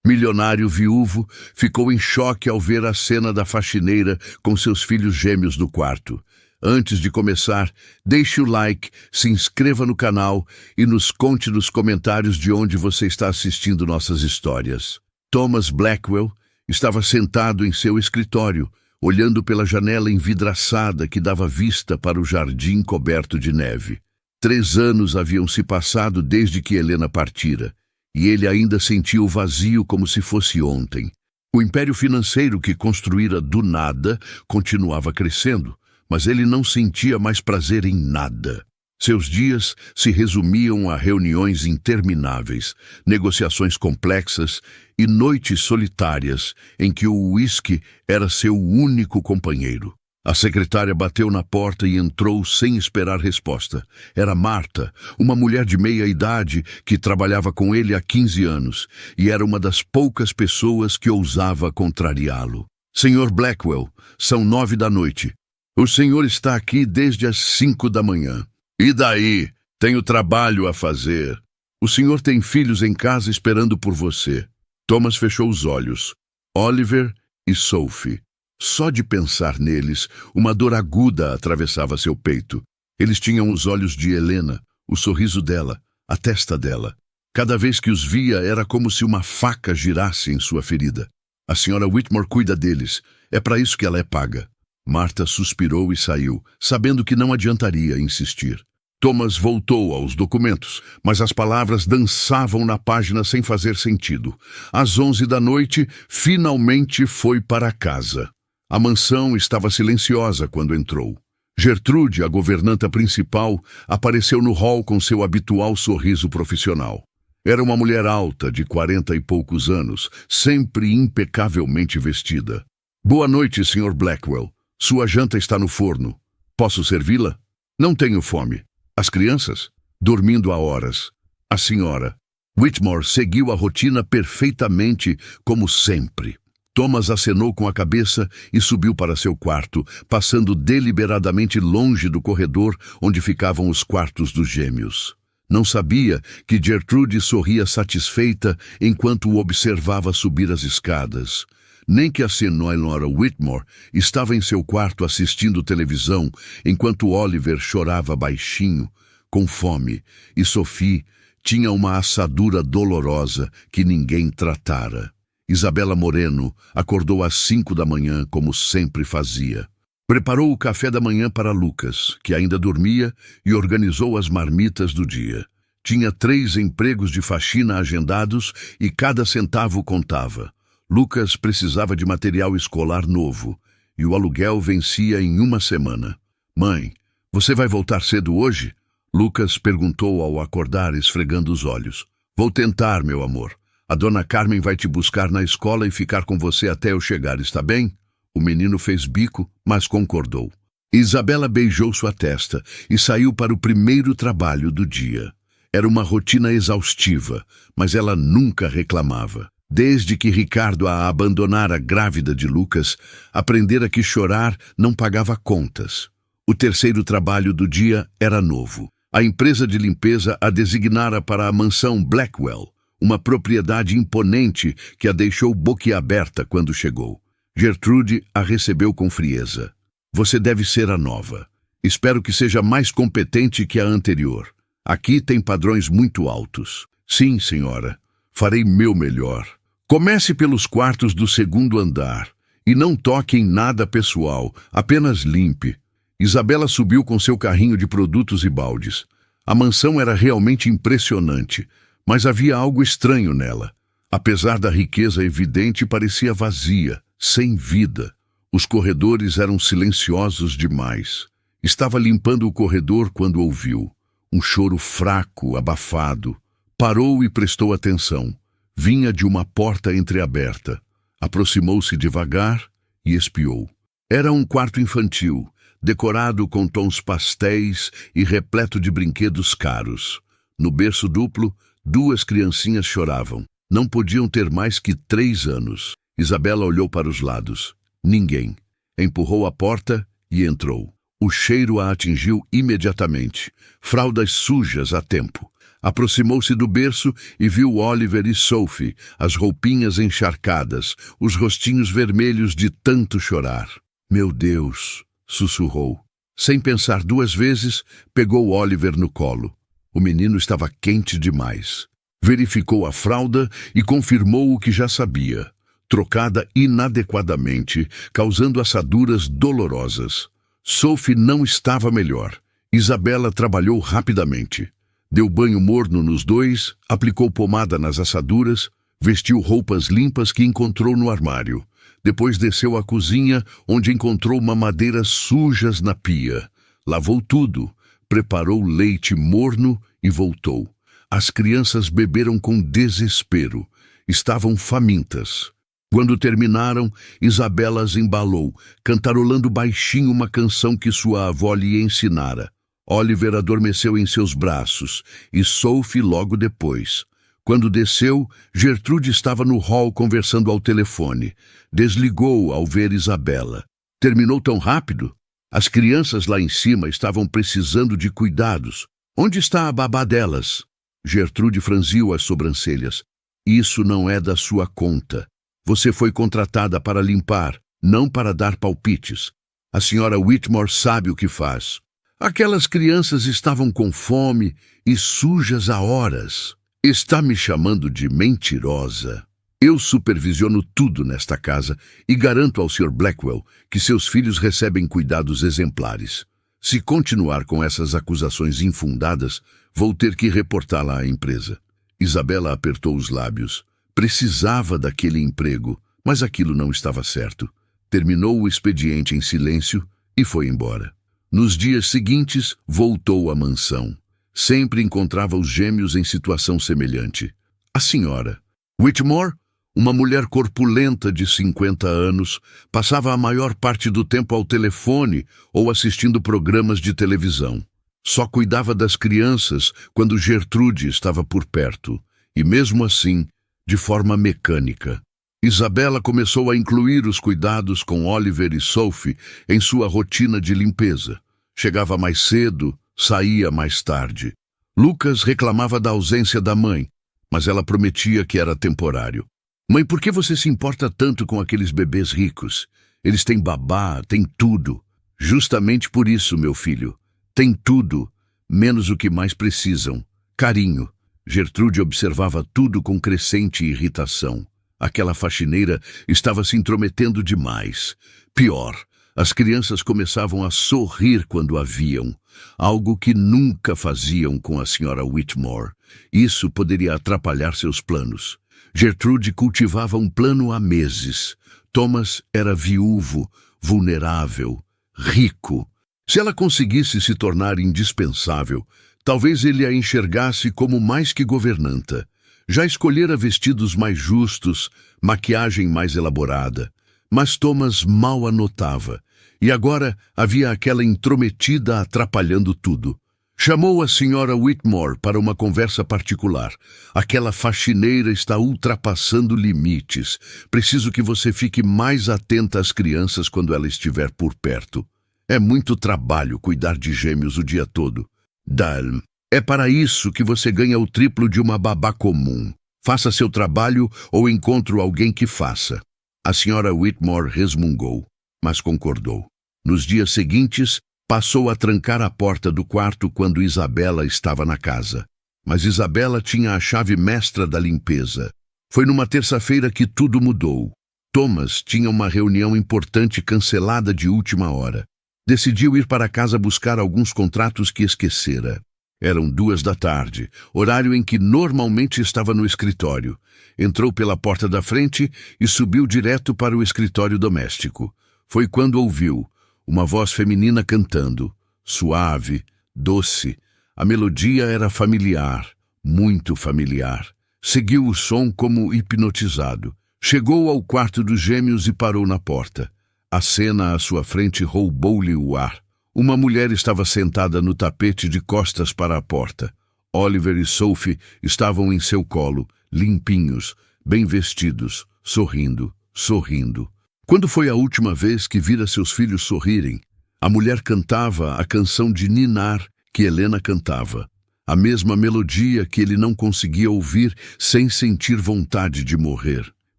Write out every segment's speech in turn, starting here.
Milionário viúvo ficou em choque ao ver a cena da faxineira com seus filhos gêmeos no quarto. Antes de começar, deixe o like, se inscreva no canal e nos conte nos comentários de onde você está assistindo nossas histórias. Thomas Blackwell estava sentado em seu escritório, olhando pela janela envidraçada que dava vista para o jardim coberto de neve. 3 anos haviam se passado desde que Helena partira, e ele ainda sentia o vazio como se fosse ontem. O império financeiro que construíra do nada continuava crescendo, mas ele não sentia mais prazer em nada. Seus dias se resumiam a reuniões intermináveis, negociações complexas e noites solitárias em que o uísque era seu único companheiro. A secretária bateu na porta e entrou sem esperar resposta. Era Marta, uma mulher de meia idade que trabalhava com ele há 15 anos e era uma das poucas pessoas que ousava contrariá-lo. Sr. Blackwell, são 9 da noite. O senhor está aqui desde as 5 da manhã. E daí? Tenho trabalho a fazer. O senhor tem filhos em casa esperando por você. Thomas fechou os olhos. Oliver e Sophie. Só de pensar neles, uma dor aguda atravessava seu peito. Eles tinham os olhos de Helena, o sorriso dela, a testa dela. Cada vez que os via, era como se uma faca girasse em sua ferida. A senhora Whitmore cuida deles. É para isso que ela é paga. Marta suspirou e saiu, sabendo que não adiantaria insistir. Thomas voltou aos documentos, mas as palavras dançavam na página sem fazer sentido. Às 11 da noite, finalmente foi para casa. A mansão estava silenciosa quando entrou. Gertrude, a governanta principal, apareceu no hall com seu habitual sorriso profissional. Era uma mulher alta, de 40 e poucos anos, sempre impecavelmente vestida. Boa noite, Sr. Blackwell. Sua janta está no forno. Posso servi-la? Não tenho fome. As crianças? Dormindo há horas. A senhora. Whitmore seguiu a rotina perfeitamente, como sempre. Thomas acenou com a cabeça e subiu para seu quarto, passando deliberadamente longe do corredor onde ficavam os quartos dos gêmeos. Não sabia que Gertrude sorria satisfeita enquanto o observava subir as escadas. Nem que a senhora Whitmore estava em seu quarto assistindo televisão enquanto Oliver chorava baixinho, com fome, e Sophie tinha uma assadura dolorosa que ninguém tratara. Isabela Moreno acordou às 5 da manhã, como sempre fazia. Preparou o café da manhã para Lucas, que ainda dormia, e organizou as marmitas do dia. Tinha 3 empregos de faxina agendados e cada centavo contava. Lucas precisava de material escolar novo, e o aluguel vencia em 1 semana. Mãe, você vai voltar cedo hoje? Lucas perguntou ao acordar, esfregando os olhos. Vou tentar, meu amor. A dona Carmen vai te buscar na escola e ficar com você até eu chegar, está bem? O menino fez bico, mas concordou. Isabela beijou sua testa e saiu para o primeiro trabalho do dia. Era uma rotina exaustiva, mas ela nunca reclamava. Desde que Ricardo a abandonara grávida de Lucas, aprendera que chorar não pagava contas. O terceiro trabalho do dia era novo. A empresa de limpeza a designara para a mansão Blackwell, uma propriedade imponente que a deixou boquiaberta quando chegou. Gertrude a recebeu com frieza. Você deve ser a nova. Espero que seja mais competente que a anterior. Aqui tem padrões muito altos. Sim, senhora. Farei meu melhor. Comece pelos quartos do 2º andar e não toque em nada pessoal, apenas limpe. Isabela subiu com seu carrinho de produtos e baldes. A mansão era realmente impressionante, mas havia algo estranho nela. Apesar da riqueza evidente, parecia vazia, sem vida. Os corredores eram silenciosos demais. Estava limpando o corredor quando ouviu um choro fraco, abafado. Parou e prestou atenção. Vinha de uma porta entreaberta. Aproximou-se devagar e espiou. Era um quarto infantil, decorado com tons pastéis e repleto de brinquedos caros. No berço duplo, 2 criancinhas choravam. Não podiam ter mais que 3 anos. Isabela olhou para os lados. Ninguém. Empurrou a porta e entrou. O cheiro a atingiu imediatamente. Fraldas sujas a tempo. Aproximou-se do berço e viu Oliver e Sophie, as roupinhas encharcadas, os rostinhos vermelhos de tanto chorar. Meu Deus, sussurrou. Sem pensar duas vezes, pegou Oliver no colo. O menino estava quente demais. Verificou a fralda e confirmou o que já sabia. Trocada inadequadamente, causando assaduras dolorosas. Sophie não estava melhor. Isabela trabalhou rapidamente. Deu banho morno nos dois, aplicou pomada nas assaduras, vestiu roupas limpas que encontrou no armário. Depois desceu à cozinha, onde encontrou mamadeiras sujas na pia. Lavou tudo, preparou leite morno e voltou. As crianças beberam com desespero. Estavam famintas. Quando terminaram, Isabela as embalou, cantarolando baixinho uma canção que sua avó lhe ensinara. Oliver adormeceu em seus braços, e Sophie logo depois. Quando desceu, Gertrude estava no hall conversando ao telefone. Desligou ao ver Isabela. Terminou tão rápido? As crianças lá em cima estavam precisando de cuidados. Onde está a babá delas? Gertrude franziu as sobrancelhas. Isso não é da sua conta. Você foi contratada para limpar, não para dar palpites. A senhora Whitmore sabe o que faz. Aquelas crianças estavam com fome e sujas há horas. Está me chamando de mentirosa. Eu supervisiono tudo nesta casa e garanto ao Sr. Blackwell que seus filhos recebem cuidados exemplares. Se continuar com essas acusações infundadas, vou ter que reportá-la à empresa. Isabela apertou os lábios. Precisava daquele emprego, mas aquilo não estava certo. Terminou o expediente em silêncio e foi embora. Nos dias seguintes, voltou à mansão. Sempre encontrava os gêmeos em situação semelhante. A senhora Whitmore, uma mulher corpulenta de 50 anos, passava a maior parte do tempo ao telefone ou assistindo programas de televisão. Só cuidava das crianças quando Gertrude estava por perto, e mesmo assim, de forma mecânica. Isabela começou a incluir os cuidados com Oliver e Sophie em sua rotina de limpeza. Chegava mais cedo, saía mais tarde. Lucas reclamava da ausência da mãe, mas ela prometia que era temporário. Mãe, por que você se importa tanto com aqueles bebês ricos? Eles têm babá, têm tudo. Justamente por isso, meu filho. Tem tudo, menos o que mais precisam. Carinho. Gertrude observava tudo com crescente irritação. Aquela faxineira estava se intrometendo demais. Pior, as crianças começavam a sorrir quando a viam, algo que nunca faziam com a senhora Whitmore. Isso poderia atrapalhar seus planos. Gertrude cultivava um plano há meses. Thomas era viúvo, vulnerável, rico. Se ela conseguisse se tornar indispensável, talvez ele a enxergasse como mais que governanta. Já escolhera vestidos mais justos, maquiagem mais elaborada. Mas Thomas mal a notava, e agora havia aquela intrometida atrapalhando tudo. Chamou a senhora Whitmore para uma conversa particular. Aquela faxineira está ultrapassando limites. Preciso que você fique mais atenta às crianças quando ela estiver por perto. É muito trabalho cuidar de gêmeos o dia todo. Dalm, é para isso que você ganha o triplo de uma babá comum. Faça seu trabalho ou encontro alguém que faça. A senhora Whitmore resmungou, mas concordou. Nos dias seguintes, passou a trancar a porta do quarto quando Isabela estava na casa. Mas Isabela tinha a chave mestra da limpeza. Foi numa terça-feira que tudo mudou. Thomas tinha uma reunião importante cancelada de última hora. Decidiu ir para casa buscar alguns contratos que esquecera. Eram 2 da tarde, horário em que normalmente estava no escritório. Entrou pela porta da frente e subiu direto para o escritório doméstico. Foi quando ouviu uma voz feminina cantando, suave, doce. A melodia era familiar, muito familiar. Seguiu o som como hipnotizado. Chegou ao quarto dos gêmeos e parou na porta. A cena à sua frente roubou-lhe o ar. Uma mulher estava sentada no tapete de costas para a porta. Oliver e Sophie estavam em seu colo, limpinhos, bem vestidos, sorrindo, sorrindo. Quando foi a última vez que vira seus filhos sorrirem? A mulher cantava a canção de ninar que Helena cantava. a mesma melodia que ele não conseguia ouvir sem sentir vontade de morrer.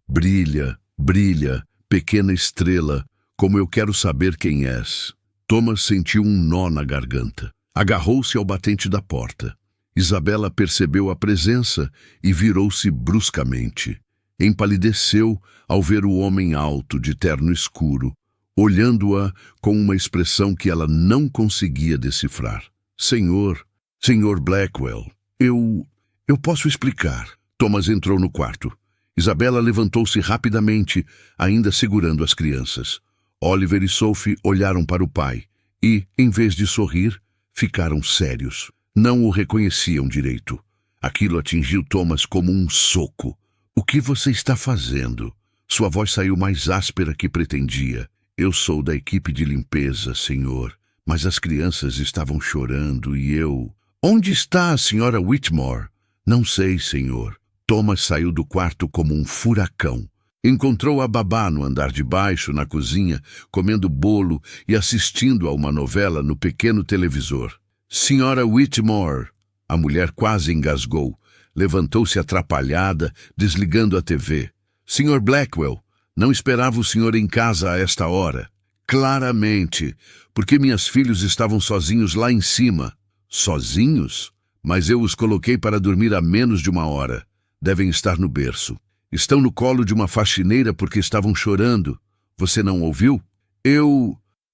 Brilha, brilha, pequena estrela, como eu quero saber quem és. Thomas sentiu um nó na garganta. Agarrou-se ao batente da porta. Isabela percebeu a presença e virou-se bruscamente. Empalideceu ao ver o homem alto de terno escuro, olhando-a com uma expressão que ela não conseguia decifrar. Senhor Blackwell, eu posso explicar. Thomas entrou no quarto. Isabela levantou-se rapidamente, ainda segurando as crianças. Oliver e Sophie olharam para o pai e, em vez de sorrir, ficaram sérios. Não o reconheciam direito. Aquilo atingiu Thomas como um soco. O que você está fazendo? Sua voz saiu mais áspera que pretendia. Eu sou da equipe de limpeza, senhor. Mas as crianças estavam chorando e eu... Onde está a senhora Whitmore? Não sei, senhor. Thomas saiu do quarto como um furacão. Encontrou a babá no andar de baixo, na cozinha, comendo bolo e assistindo a uma novela no pequeno televisor. Senhora Whitmore! A mulher quase engasgou. Levantou-se atrapalhada, desligando a TV. Senhor Blackwell, não esperava o senhor em casa a esta hora. Claramente, porque meus filhos estavam sozinhos lá em cima. Sozinhos? Mas eu os coloquei para dormir há menos de uma hora. Devem estar no berço. Estão no colo de uma faxineira porque estavam chorando. Você não ouviu?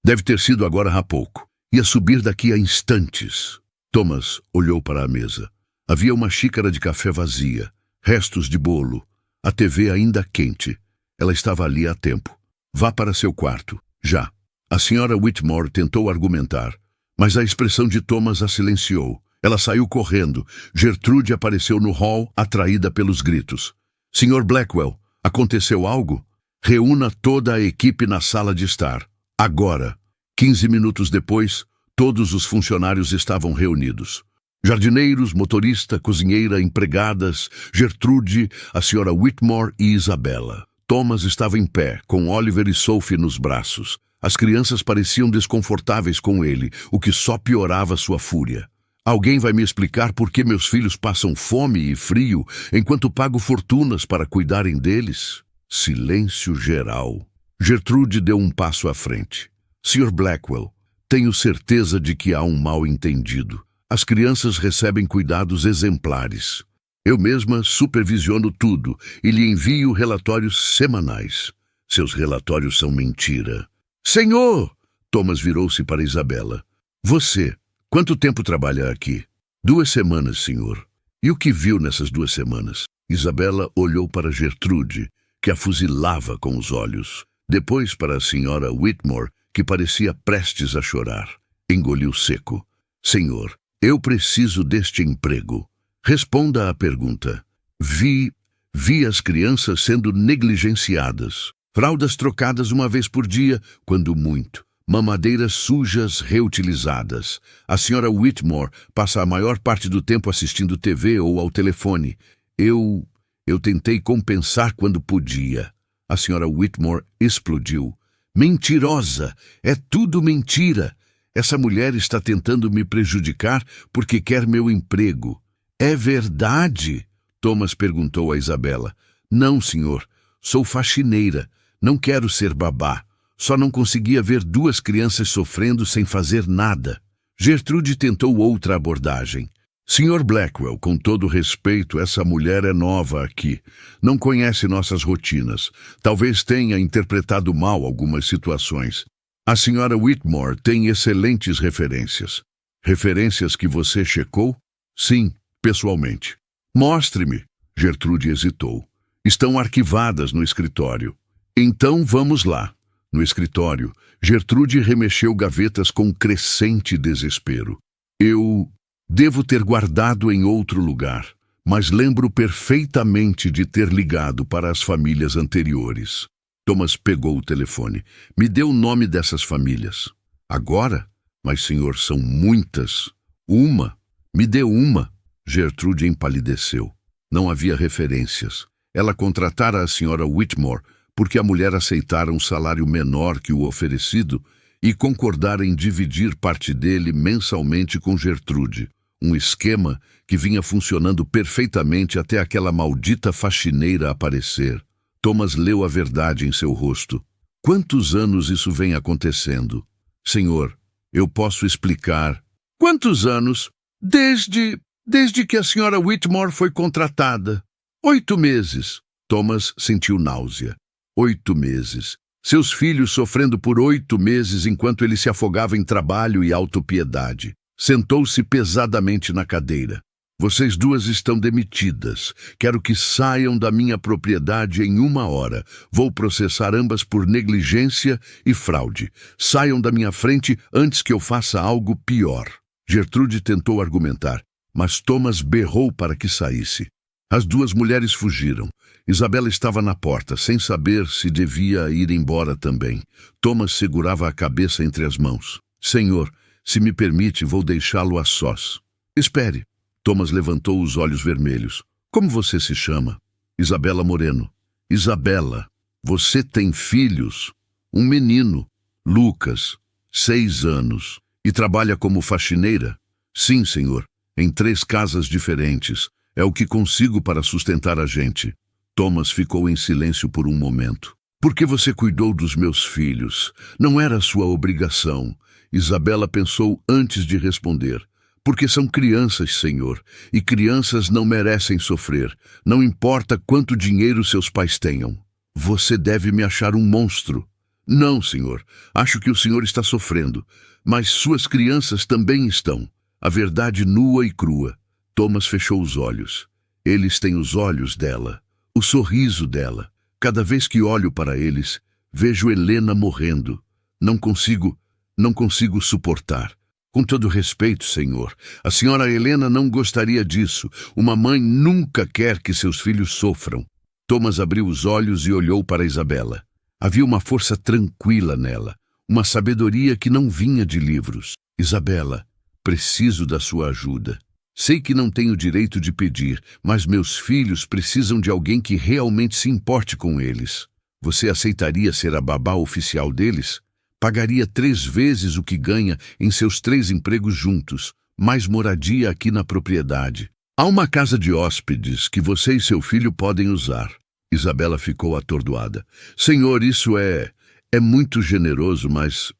Deve ter sido agora há pouco. Ia subir daqui a instantes. Thomas olhou para a mesa. Havia uma xícara de café vazia, restos de bolo, a TV ainda quente. Ela estava ali há tempo. Vá para seu quarto, já. A senhora Whitmore tentou argumentar, mas a expressão de Thomas a silenciou. Ela saiu correndo. Gertrude apareceu no hall, atraída pelos gritos. Senhor Blackwell, aconteceu algo? Reúna toda a equipe na sala de estar. Agora. 15 minutos depois, todos os funcionários estavam reunidos. Jardineiros, motorista, cozinheira, empregadas, Gertrude, a senhora Whitmore e Isabela. Thomas estava em pé, com Oliver e Sophie nos braços. As crianças pareciam desconfortáveis com ele, o que só piorava sua fúria. Alguém vai me explicar por que meus filhos passam fome e frio, enquanto pago fortunas para cuidarem deles? Silêncio geral. Gertrude deu um passo à frente. Sr. Blackwell, tenho certeza de que há um mal-entendido. As crianças recebem cuidados exemplares. Eu mesma supervisiono tudo e lhe envio relatórios semanais. Seus relatórios são mentira. Senhor! Thomas virou-se para Isabela. Você, quanto tempo trabalha aqui? 2 semanas, senhor. E o que viu nessas 2 semanas? Isabela olhou para Gertrude, que a fuzilava com os olhos. Depois para a senhora Whitmore, que parecia prestes a chorar. Engoliu seco. Senhor, eu preciso deste emprego. Responda à pergunta. Vi as crianças sendo negligenciadas. Fraldas trocadas uma vez por dia, quando muito. Mamadeiras sujas reutilizadas. A senhora Whitmore passa a maior parte do tempo assistindo TV ou ao telefone. Eu tentei compensar quando podia. A senhora Whitmore explodiu. Mentirosa! É tudo mentira! Essa mulher está tentando me prejudicar porque quer meu emprego. É verdade? Thomas perguntou a Isabela. Não, senhor. Sou faxineira. Não quero ser babá. Só não conseguia ver 2 crianças sofrendo sem fazer nada. Gertrude tentou outra abordagem. Sr. Blackwell, com todo respeito, essa mulher é nova aqui. Não conhece nossas rotinas. Talvez tenha interpretado mal algumas situações. A senhora Whitmore tem excelentes referências. Referências que você checou? Sim, pessoalmente. Mostre-me. Gertrude hesitou. Estão arquivadas no escritório. Então vamos lá. No escritório, Gertrude remexeu gavetas com crescente desespero. Eu devo ter guardado em outro lugar, mas lembro perfeitamente de ter ligado para as famílias anteriores. Thomas pegou o telefone. Me dê o nome dessas famílias. Agora? Mas, senhor, são muitas. Uma. Me dê uma. Gertrude empalideceu. Não havia referências. Ela contratara a senhora Whitmore porque a mulher aceitara um salário menor que o oferecido e concordara em dividir parte dele mensalmente com Gertrude. Um esquema que vinha funcionando perfeitamente até aquela maldita faxineira aparecer. Thomas leu a verdade em seu rosto. Quantos anos isso vem acontecendo? Senhor, eu posso explicar. Quantos anos? Desde que a senhora Whitmore foi contratada. 8 meses. Thomas sentiu náusea. 8 meses. Seus filhos sofrendo por 8 meses enquanto ele se afogava em trabalho e autopiedade. Sentou-se pesadamente na cadeira. Vocês duas estão demitidas. Quero que saiam da minha propriedade em 1 hora. Vou processar ambas por negligência e fraude. Saiam da minha frente antes que eu faça algo pior. Gertrude tentou argumentar, mas Thomas berrou para que saísse. As 2 mulheres fugiram. Isabela estava na porta, sem saber se devia ir embora também. Thomas segurava a cabeça entre as mãos. Senhor, se me permite, vou deixá-lo a sós. Espere. Thomas levantou os olhos vermelhos. Como você se chama? Isabela Moreno. Isabela, você tem filhos? Um menino, Lucas, 6 anos. E trabalha como faxineira? Sim, senhor. Em 3 casas diferentes. É o que consigo para sustentar a gente. Thomas ficou em silêncio por um momento. Por que você cuidou dos meus filhos? Não era sua obrigação. Isabela pensou antes de responder. Porque são crianças, senhor, e crianças não merecem sofrer. Não importa quanto dinheiro seus pais tenham. Você deve me achar um monstro. Não, senhor. Acho que o senhor está sofrendo. Mas suas crianças também estão. A verdade nua e crua. Thomas fechou os olhos. Eles têm os olhos dela. O sorriso dela. Cada vez que olho para eles, vejo Helena morrendo. Não consigo suportar. Com todo respeito, senhor, a senhora Helena não gostaria disso. Uma mãe nunca quer que seus filhos sofram. Thomas abriu os olhos e olhou para Isabela. Havia uma força tranquila nela, uma sabedoria que não vinha de livros. Isabela, preciso da sua ajuda. Sei que não tenho direito de pedir, mas meus filhos precisam de alguém que realmente se importe com eles. Você aceitaria ser a babá oficial deles? Pagaria 3 vezes o que ganha em seus 3 empregos juntos, mais moradia aqui na propriedade. Há uma casa de hóspedes que você e seu filho podem usar. Isabela ficou atordoada. Senhor, isso é muito generoso, mas...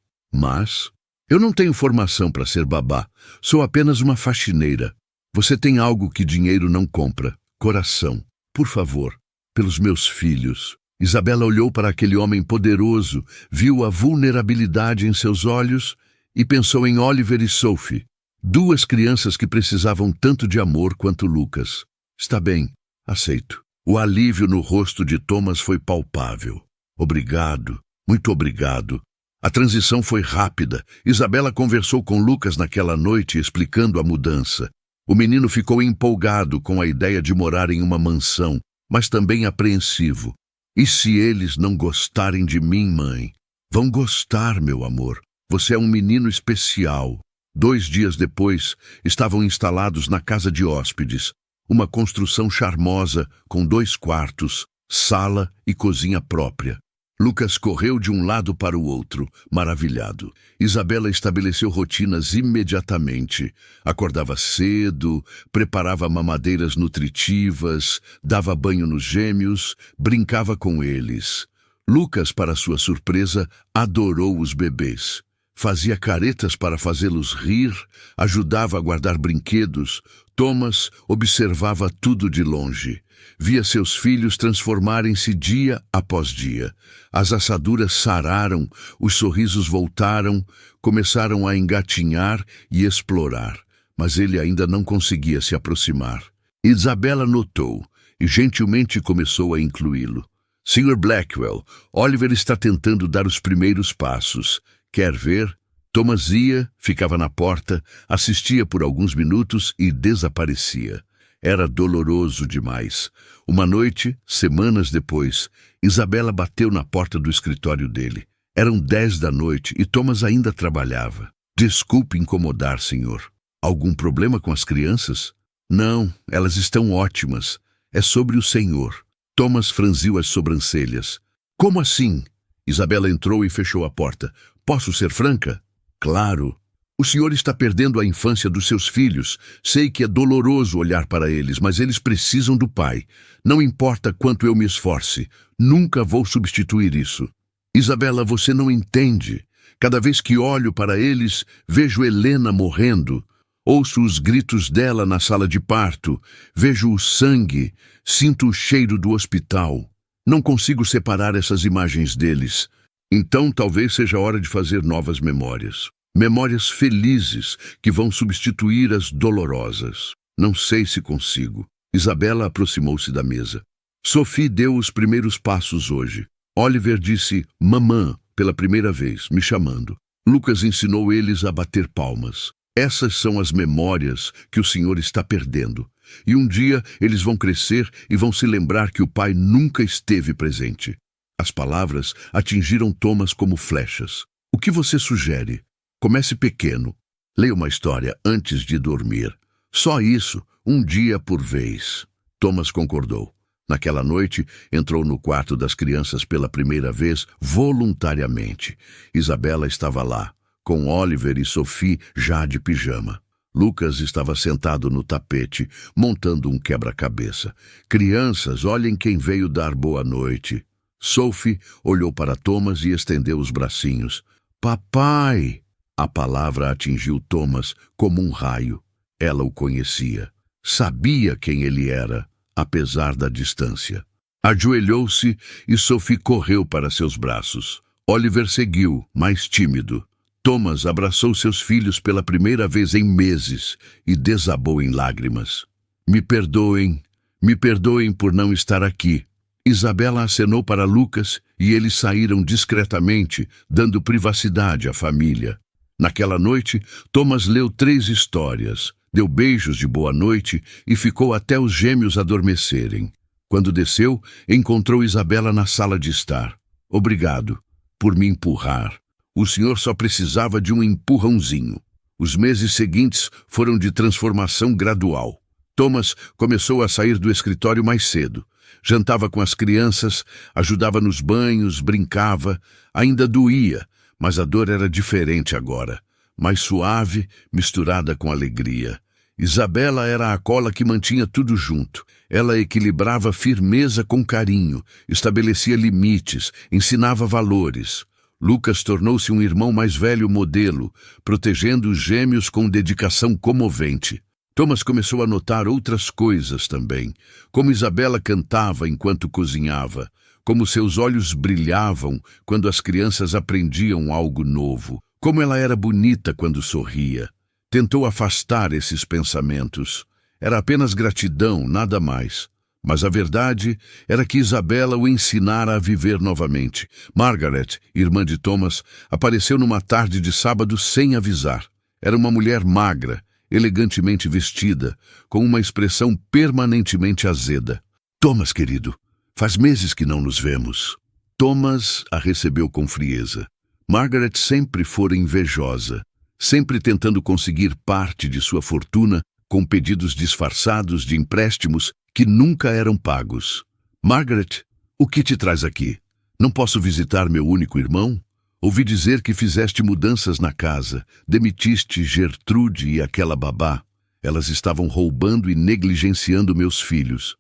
Eu não tenho formação para ser babá. Sou apenas uma faxineira. Você tem algo que dinheiro não compra. Coração. Por favor, pelos meus filhos. Isabela olhou para aquele homem poderoso, viu a vulnerabilidade em seus olhos e pensou em Oliver e Sophie, 2 crianças que precisavam tanto de amor quanto Lucas. Está bem, aceito. O alívio no rosto de Thomas foi palpável. Obrigado, muito obrigado. A transição foi rápida. Isabela conversou com Lucas naquela noite explicando a mudança. O menino ficou empolgado com a ideia de morar em uma mansão, mas também apreensivo. E se eles não gostarem de mim, mãe? Vão gostar, meu amor. Você é um menino especial. 2 dias depois, estavam instalados na casa de hóspedes. Uma construção charmosa com 2 quartos, sala e cozinha própria. Lucas correu de um lado para o outro, maravilhado. Isabela estabeleceu rotinas imediatamente. Acordava cedo, preparava mamadeiras nutritivas, dava banho nos gêmeos, brincava com eles. Lucas, para sua surpresa, adorou os bebês. Fazia caretas para fazê-los rir, ajudava a guardar brinquedos. Thomas observava tudo de longe. Via seus filhos transformarem-se dia após dia. As assaduras sararam, os sorrisos voltaram, começaram a engatinhar e explorar, mas ele ainda não conseguia se aproximar. Isabela notou e gentilmente começou a incluí-lo. Sr. Blackwell, Oliver está tentando dar os primeiros passos. Quer ver? Thomas ia, ficava na porta, assistia por alguns minutos e desaparecia. Era doloroso demais. Uma noite, semanas depois, Isabela bateu na porta do escritório dele. Eram 10 da noite e Thomas ainda trabalhava. Desculpe incomodar, senhor. Algum problema com as crianças? Não, elas estão ótimas. É sobre o senhor. Thomas franziu as sobrancelhas. Como assim? Isabela entrou e fechou a porta. Posso ser franca? Claro. O senhor está perdendo a infância dos seus filhos. Sei que é doloroso olhar para eles, mas eles precisam do pai. Não importa quanto eu me esforce, nunca vou substituir isso. Isabela, você não entende. Cada vez que olho para eles, vejo Helena morrendo. Ouço os gritos dela na sala de parto. Vejo o sangue. Sinto o cheiro do hospital. Não consigo separar essas imagens deles. Então talvez seja hora de fazer novas memórias. Memórias felizes que vão substituir as dolorosas. Não sei se consigo. Isabela aproximou-se da mesa. Sophie deu os primeiros passos hoje. Oliver disse mamã pela primeira vez, me chamando. Lucas ensinou eles a bater palmas. Essas são as memórias que o senhor está perdendo. E um dia eles vão crescer e vão se lembrar que o pai nunca esteve presente. As palavras atingiram Thomas como flechas. O que você sugere? Comece pequeno. Leia uma história antes de dormir. Só isso, um dia por vez. Thomas concordou. Naquela noite, entrou no quarto das crianças pela primeira vez, voluntariamente. Isabela estava lá, com Oliver e Sophie já de pijama. Lucas estava sentado no tapete, montando um quebra-cabeça. Crianças, olhem quem veio dar boa noite. Sophie olhou para Thomas e estendeu os bracinhos. Papai! A palavra atingiu Thomas como um raio. Ela o conhecia. Sabia quem ele era, apesar da distância. Ajoelhou-se e Sophie correu para seus braços. Oliver seguiu, mais tímido. Thomas abraçou seus filhos pela primeira vez em meses e desabou em lágrimas. Me perdoem por não estar aqui. Isabela acenou para Lucas e eles saíram discretamente, dando privacidade à família. Naquela noite, Thomas leu 3 histórias, deu beijos de boa noite e ficou até os gêmeos adormecerem. Quando desceu, encontrou Isabela na sala de estar. Obrigado por me empurrar. O senhor só precisava de um empurrãozinho. Os meses seguintes foram de transformação gradual. Thomas começou a sair do escritório mais cedo. Jantava com as crianças, ajudava nos banhos, brincava. Ainda doía, mas a dor era diferente agora, mais suave, misturada com alegria. Isabela era a cola que mantinha tudo junto. Ela equilibrava firmeza com carinho, estabelecia limites, ensinava valores. Lucas tornou-se um irmão mais velho modelo, protegendo os gêmeos com dedicação comovente. Thomas começou a notar outras coisas também, como Isabela cantava enquanto cozinhava, como seus olhos brilhavam quando as crianças aprendiam algo novo, como ela era bonita quando sorria. Tentou afastar esses pensamentos. Era apenas gratidão, nada mais. Mas a verdade era que Isabela o ensinara a viver novamente. Margaret, irmã de Thomas, apareceu numa tarde de sábado sem avisar. Era uma mulher magra, elegantemente vestida, com uma expressão permanentemente azeda. Thomas, querido, faz meses que não nos vemos. Thomas a recebeu com frieza. Margaret sempre fora invejosa, sempre tentando conseguir parte de sua fortuna com pedidos disfarçados de empréstimos que nunca eram pagos. Margaret, o que te traz aqui? Não posso visitar meu único irmão? Ouvi dizer que fizeste mudanças na casa, demitiste Gertrude e aquela babá. Elas estavam roubando e negligenciando meus filhos.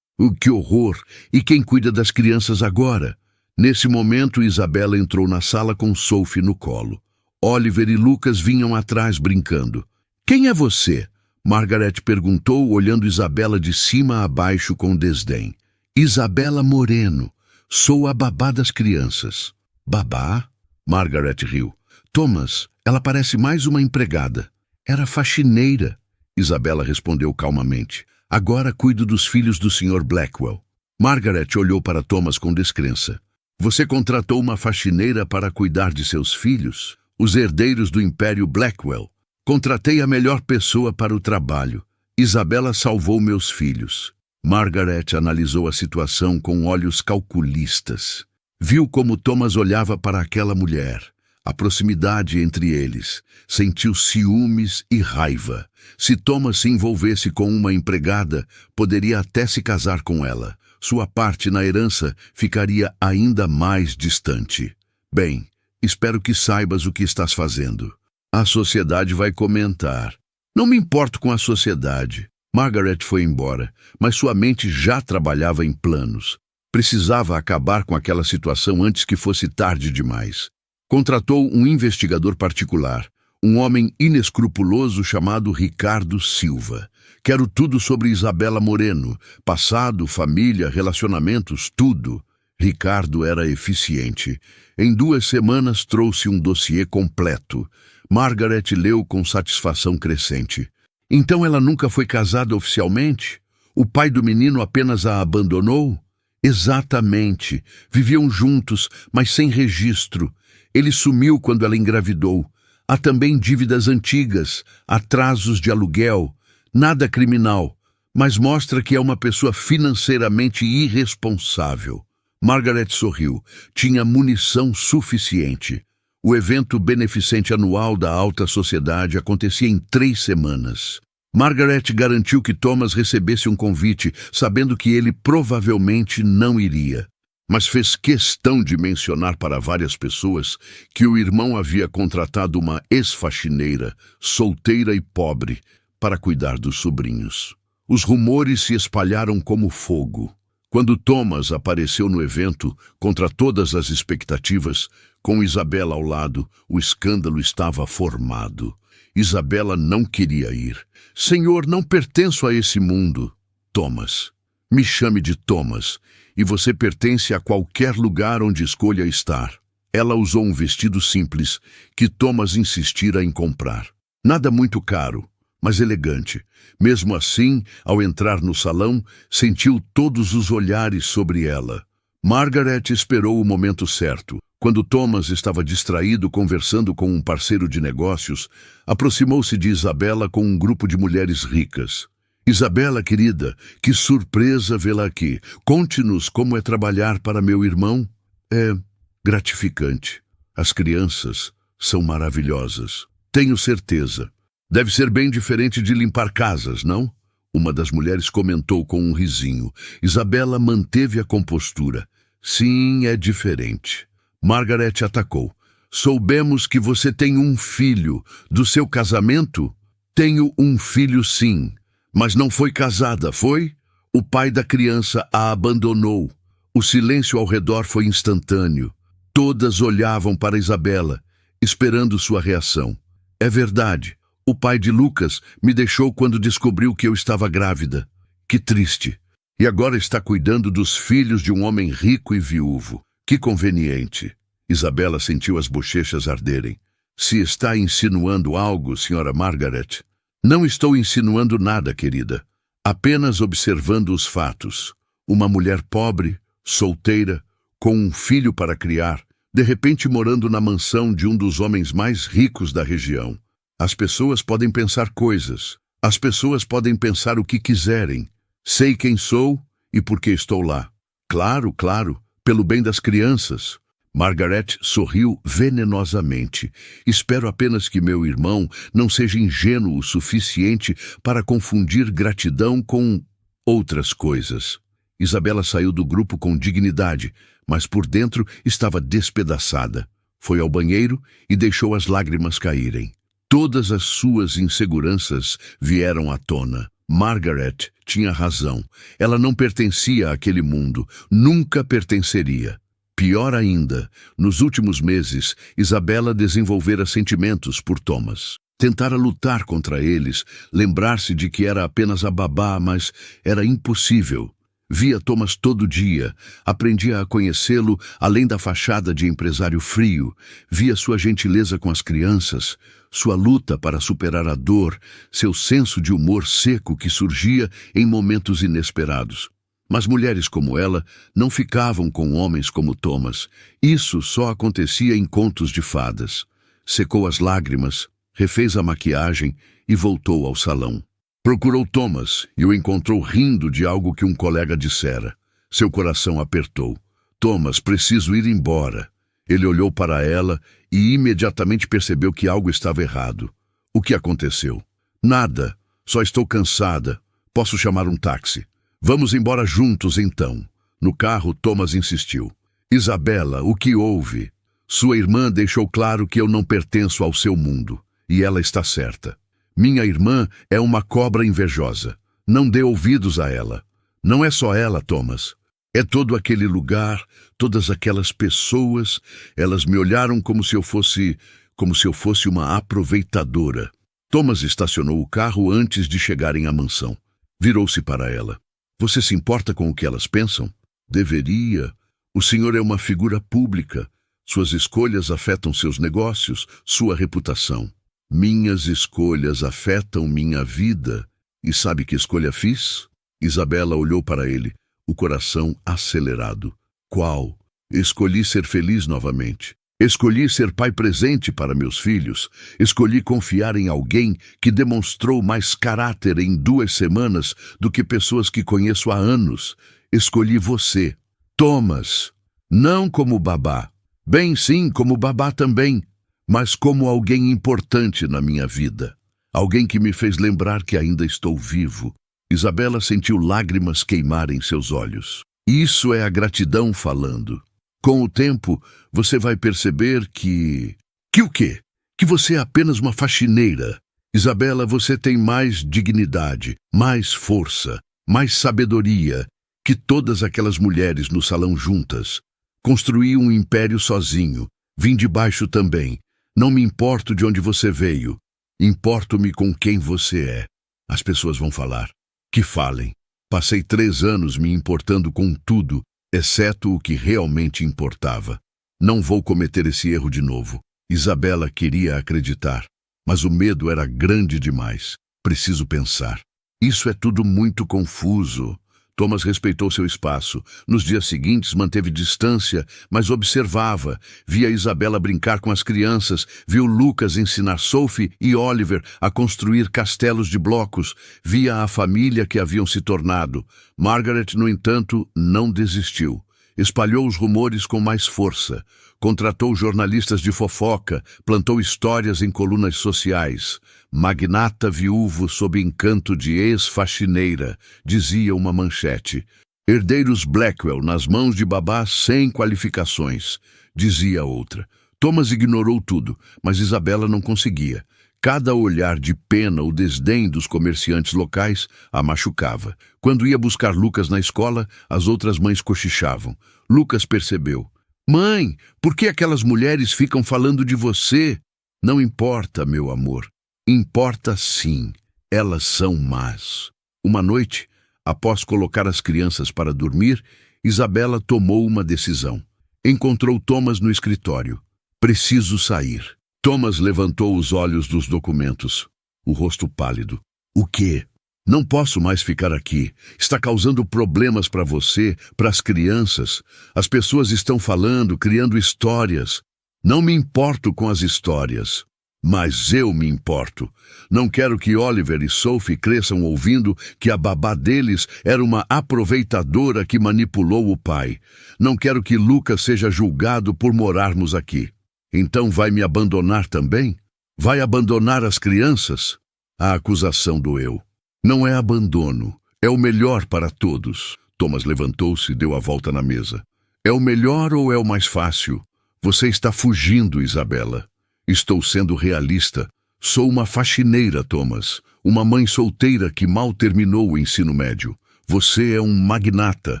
Que horror! E quem cuida das crianças agora? Nesse momento, Isabela entrou na sala com Sophie no colo. Oliver e Lucas vinham atrás brincando. Quem é você? Margaret perguntou, olhando Isabela de cima a baixo com desdém. Isabela Moreno. Sou a babá das crianças. Babá? Margaret riu. Thomas, ela parece mais uma empregada. Era faxineira. Isabela respondeu calmamente. Agora cuido dos filhos do Sr. Blackwell. Margaret olhou para Thomas com descrença. Você contratou uma faxineira para cuidar de seus filhos? Os herdeiros do Império Blackwell. Contratei a melhor pessoa para o trabalho. Isabela salvou meus filhos. Margaret analisou a situação com olhos calculistas. Viu como Thomas olhava para aquela mulher. A proximidade entre eles. Sentiu ciúmes e raiva. Se Thomas se envolvesse com uma empregada, poderia até se casar com ela. Sua parte na herança ficaria ainda mais distante. Bem, espero que saibas o que estás fazendo. A sociedade vai comentar. Não me importo com a sociedade. Margaret foi embora, mas sua mente já trabalhava em planos. Precisava acabar com aquela situação antes que fosse tarde demais. Contratou um investigador particular, um homem inescrupuloso chamado Ricardo Silva. Quero tudo sobre Isabela Moreno, passado, família, relacionamentos, tudo. Ricardo era eficiente. Em 2 semanas trouxe um dossiê completo. Margaret leu com satisfação crescente. Então ela nunca foi casada oficialmente? O pai do menino apenas a abandonou? Exatamente. Viviam juntos, mas sem registro. Ele sumiu quando ela engravidou. Há também dívidas antigas, atrasos de aluguel. Nada criminal, mas mostra que é uma pessoa financeiramente irresponsável. Margaret sorriu. Tinha munição suficiente. O evento beneficente anual da alta sociedade acontecia em 3 semanas. Margaret garantiu que Thomas recebesse um convite, sabendo que ele provavelmente não iria. Mas fez questão de mencionar para várias pessoas que o irmão havia contratado uma ex-faxineira, solteira e pobre, para cuidar dos sobrinhos. Os rumores se espalharam como fogo. Quando Thomas apareceu no evento, contra todas as expectativas, com Isabela ao lado, o escândalo estava formado. Isabela não queria ir. Senhor, não pertenço a esse mundo. Thomas. Me chame de Thomas, e você pertence a qualquer lugar onde escolha estar. Ela usou um vestido simples, que Thomas insistira em comprar. Nada muito caro, mas elegante. Mesmo assim, ao entrar no salão, sentiu todos os olhares sobre ela. Margaret esperou o momento certo. Quando Thomas estava distraído conversando com um parceiro de negócios, aproximou-se de Isabela com um grupo de mulheres ricas. Isabela, querida, que surpresa vê-la aqui. Conte-nos como é trabalhar para meu irmão. É gratificante. As crianças são maravilhosas. Tenho certeza. Deve ser bem diferente de limpar casas, não? Uma das mulheres comentou com um risinho. Isabela manteve a compostura. Sim, é diferente. Margaret atacou. Soubemos que você tem um filho. Do seu casamento? Tenho um filho, sim. Mas não foi casada, foi? O pai da criança a abandonou. O silêncio ao redor foi instantâneo. Todas olhavam para Isabela, esperando sua reação. É verdade. O pai de Lucas me deixou quando descobriu que eu estava grávida. Que triste. E agora está cuidando dos filhos de um homem rico e viúvo. Que conveniente. Isabela sentiu as bochechas arderem. Se está insinuando algo, senhora Margaret? Não estou insinuando nada, querida. Apenas observando os fatos. Uma mulher pobre, solteira, com um filho para criar, de repente morando na mansão de um dos homens mais ricos da região. As pessoas podem pensar coisas. As pessoas podem pensar o que quiserem. Sei quem sou e por que estou lá. Claro, claro, pelo bem das crianças. Margaret sorriu venenosamente. Espero apenas que meu irmão não seja ingênuo o suficiente para confundir gratidão com outras coisas. Isabela saiu do grupo com dignidade, mas por dentro estava despedaçada. Foi ao banheiro e deixou as lágrimas caírem. Todas as suas inseguranças vieram à tona. Margaret tinha razão. Ela não pertencia àquele mundo. Nunca pertenceria. Pior ainda, nos últimos meses, Isabela desenvolvera sentimentos por Thomas. Tentara lutar contra eles, lembrar-se de que era apenas a babá, mas era impossível. Via Thomas todo dia, aprendia a conhecê-lo além da fachada de empresário frio, via sua gentileza com as crianças, sua luta para superar a dor, seu senso de humor seco que surgia em momentos inesperados. Mas mulheres como ela não ficavam com homens como Thomas. Isso só acontecia em contos de fadas. Secou as lágrimas, refez a maquiagem e voltou ao salão. Procurou Thomas e o encontrou rindo de algo que um colega dissera. Seu coração apertou. Thomas, preciso ir embora. Ele olhou para ela e imediatamente percebeu que algo estava errado. O que aconteceu? Nada. Só estou cansada. Posso chamar um táxi? Vamos embora juntos, então. No carro, Thomas insistiu. Isabela, o que houve? Sua irmã deixou claro que eu não pertenço ao seu mundo. e ela está certa. Minha irmã é uma cobra invejosa. Não dê ouvidos a ela. Não é só ela, Thomas. É todo aquele lugar, todas aquelas pessoas. Elas me olharam como se eu fosse uma aproveitadora. Thomas estacionou o carro antes de chegarem à mansão. Virou-se para ela. Você se importa com o que elas pensam? Deveria. O senhor é uma figura pública. Suas escolhas afetam seus negócios, sua reputação. Minhas escolhas afetam minha vida. E sabe que escolha fiz? Isabela olhou para ele, o coração acelerado. Qual? Escolhi ser feliz novamente. Escolhi ser pai presente para meus filhos. Escolhi confiar em alguém que demonstrou mais caráter em 2 semanas do que pessoas que conheço há anos. Escolhi você, Thomas. Não como babá. Bem, sim, como babá também. Mas como alguém importante na minha vida. Alguém que me fez lembrar que ainda estou vivo. Isabela sentiu lágrimas queimar em seus olhos. Isso é a gratidão falando. Com o tempo, você vai perceber que... Que o quê? Que você é apenas uma faxineira. Isabela, você tem mais dignidade, mais força, mais sabedoria que todas aquelas mulheres no salão juntas. Construí um império sozinho. Vim de baixo também. Não me importo de onde você veio. Importo-me com quem você é. As pessoas vão falar. Que falem. Passei 3 anos me importando com tudo, exceto o que realmente importava. Não vou cometer esse erro de novo. Isabela queria acreditar, mas o medo era grande demais. Preciso pensar. Isso é tudo muito confuso. Thomas respeitou seu espaço. Nos dias seguintes manteve distância, mas observava. Via Isabela brincar com as crianças, viu Lucas ensinar Sophie e Oliver a construir castelos de blocos, via a família que haviam se tornado. Margaret, no entanto, não desistiu. Espalhou os rumores com mais força. Contratou jornalistas de fofoca, plantou histórias em colunas sociais. Magnata viúvo sob encanto de ex-faxineira, dizia uma manchete. Herdeiros Blackwell nas mãos de babás sem qualificações, dizia outra. Thomas ignorou tudo, mas Isabela não conseguia. Cada olhar de pena ou desdém dos comerciantes locais a machucava. Quando ia buscar Lucas na escola, as outras mães cochichavam. Lucas percebeu. Mãe, por que aquelas mulheres ficam falando de você? Não importa, meu amor. Importa sim. Elas são más. Uma noite, após colocar as crianças para dormir, Isabela tomou uma decisão. Encontrou Thomas no escritório. Preciso sair. Thomas levantou os olhos dos documentos, o rosto pálido. O quê? Não posso mais ficar aqui. Está causando problemas para você, para as crianças. As pessoas estão falando, criando histórias. Não me importo com as histórias, mas eu me importo. Não quero que Oliver e Sophie cresçam ouvindo que a babá deles era uma aproveitadora que manipulou o pai. Não quero que Lucas seja julgado por morarmos aqui. Então vai me abandonar também? Vai abandonar as crianças? A acusação doeu. Não é abandono, é o melhor para todos. Thomas levantou-se e deu a volta na mesa. É o melhor ou é o mais fácil? Você está fugindo, Isabela. Estou sendo realista. Sou uma faxineira, Thomas. Uma mãe solteira que mal terminou o ensino médio. Você é um magnata.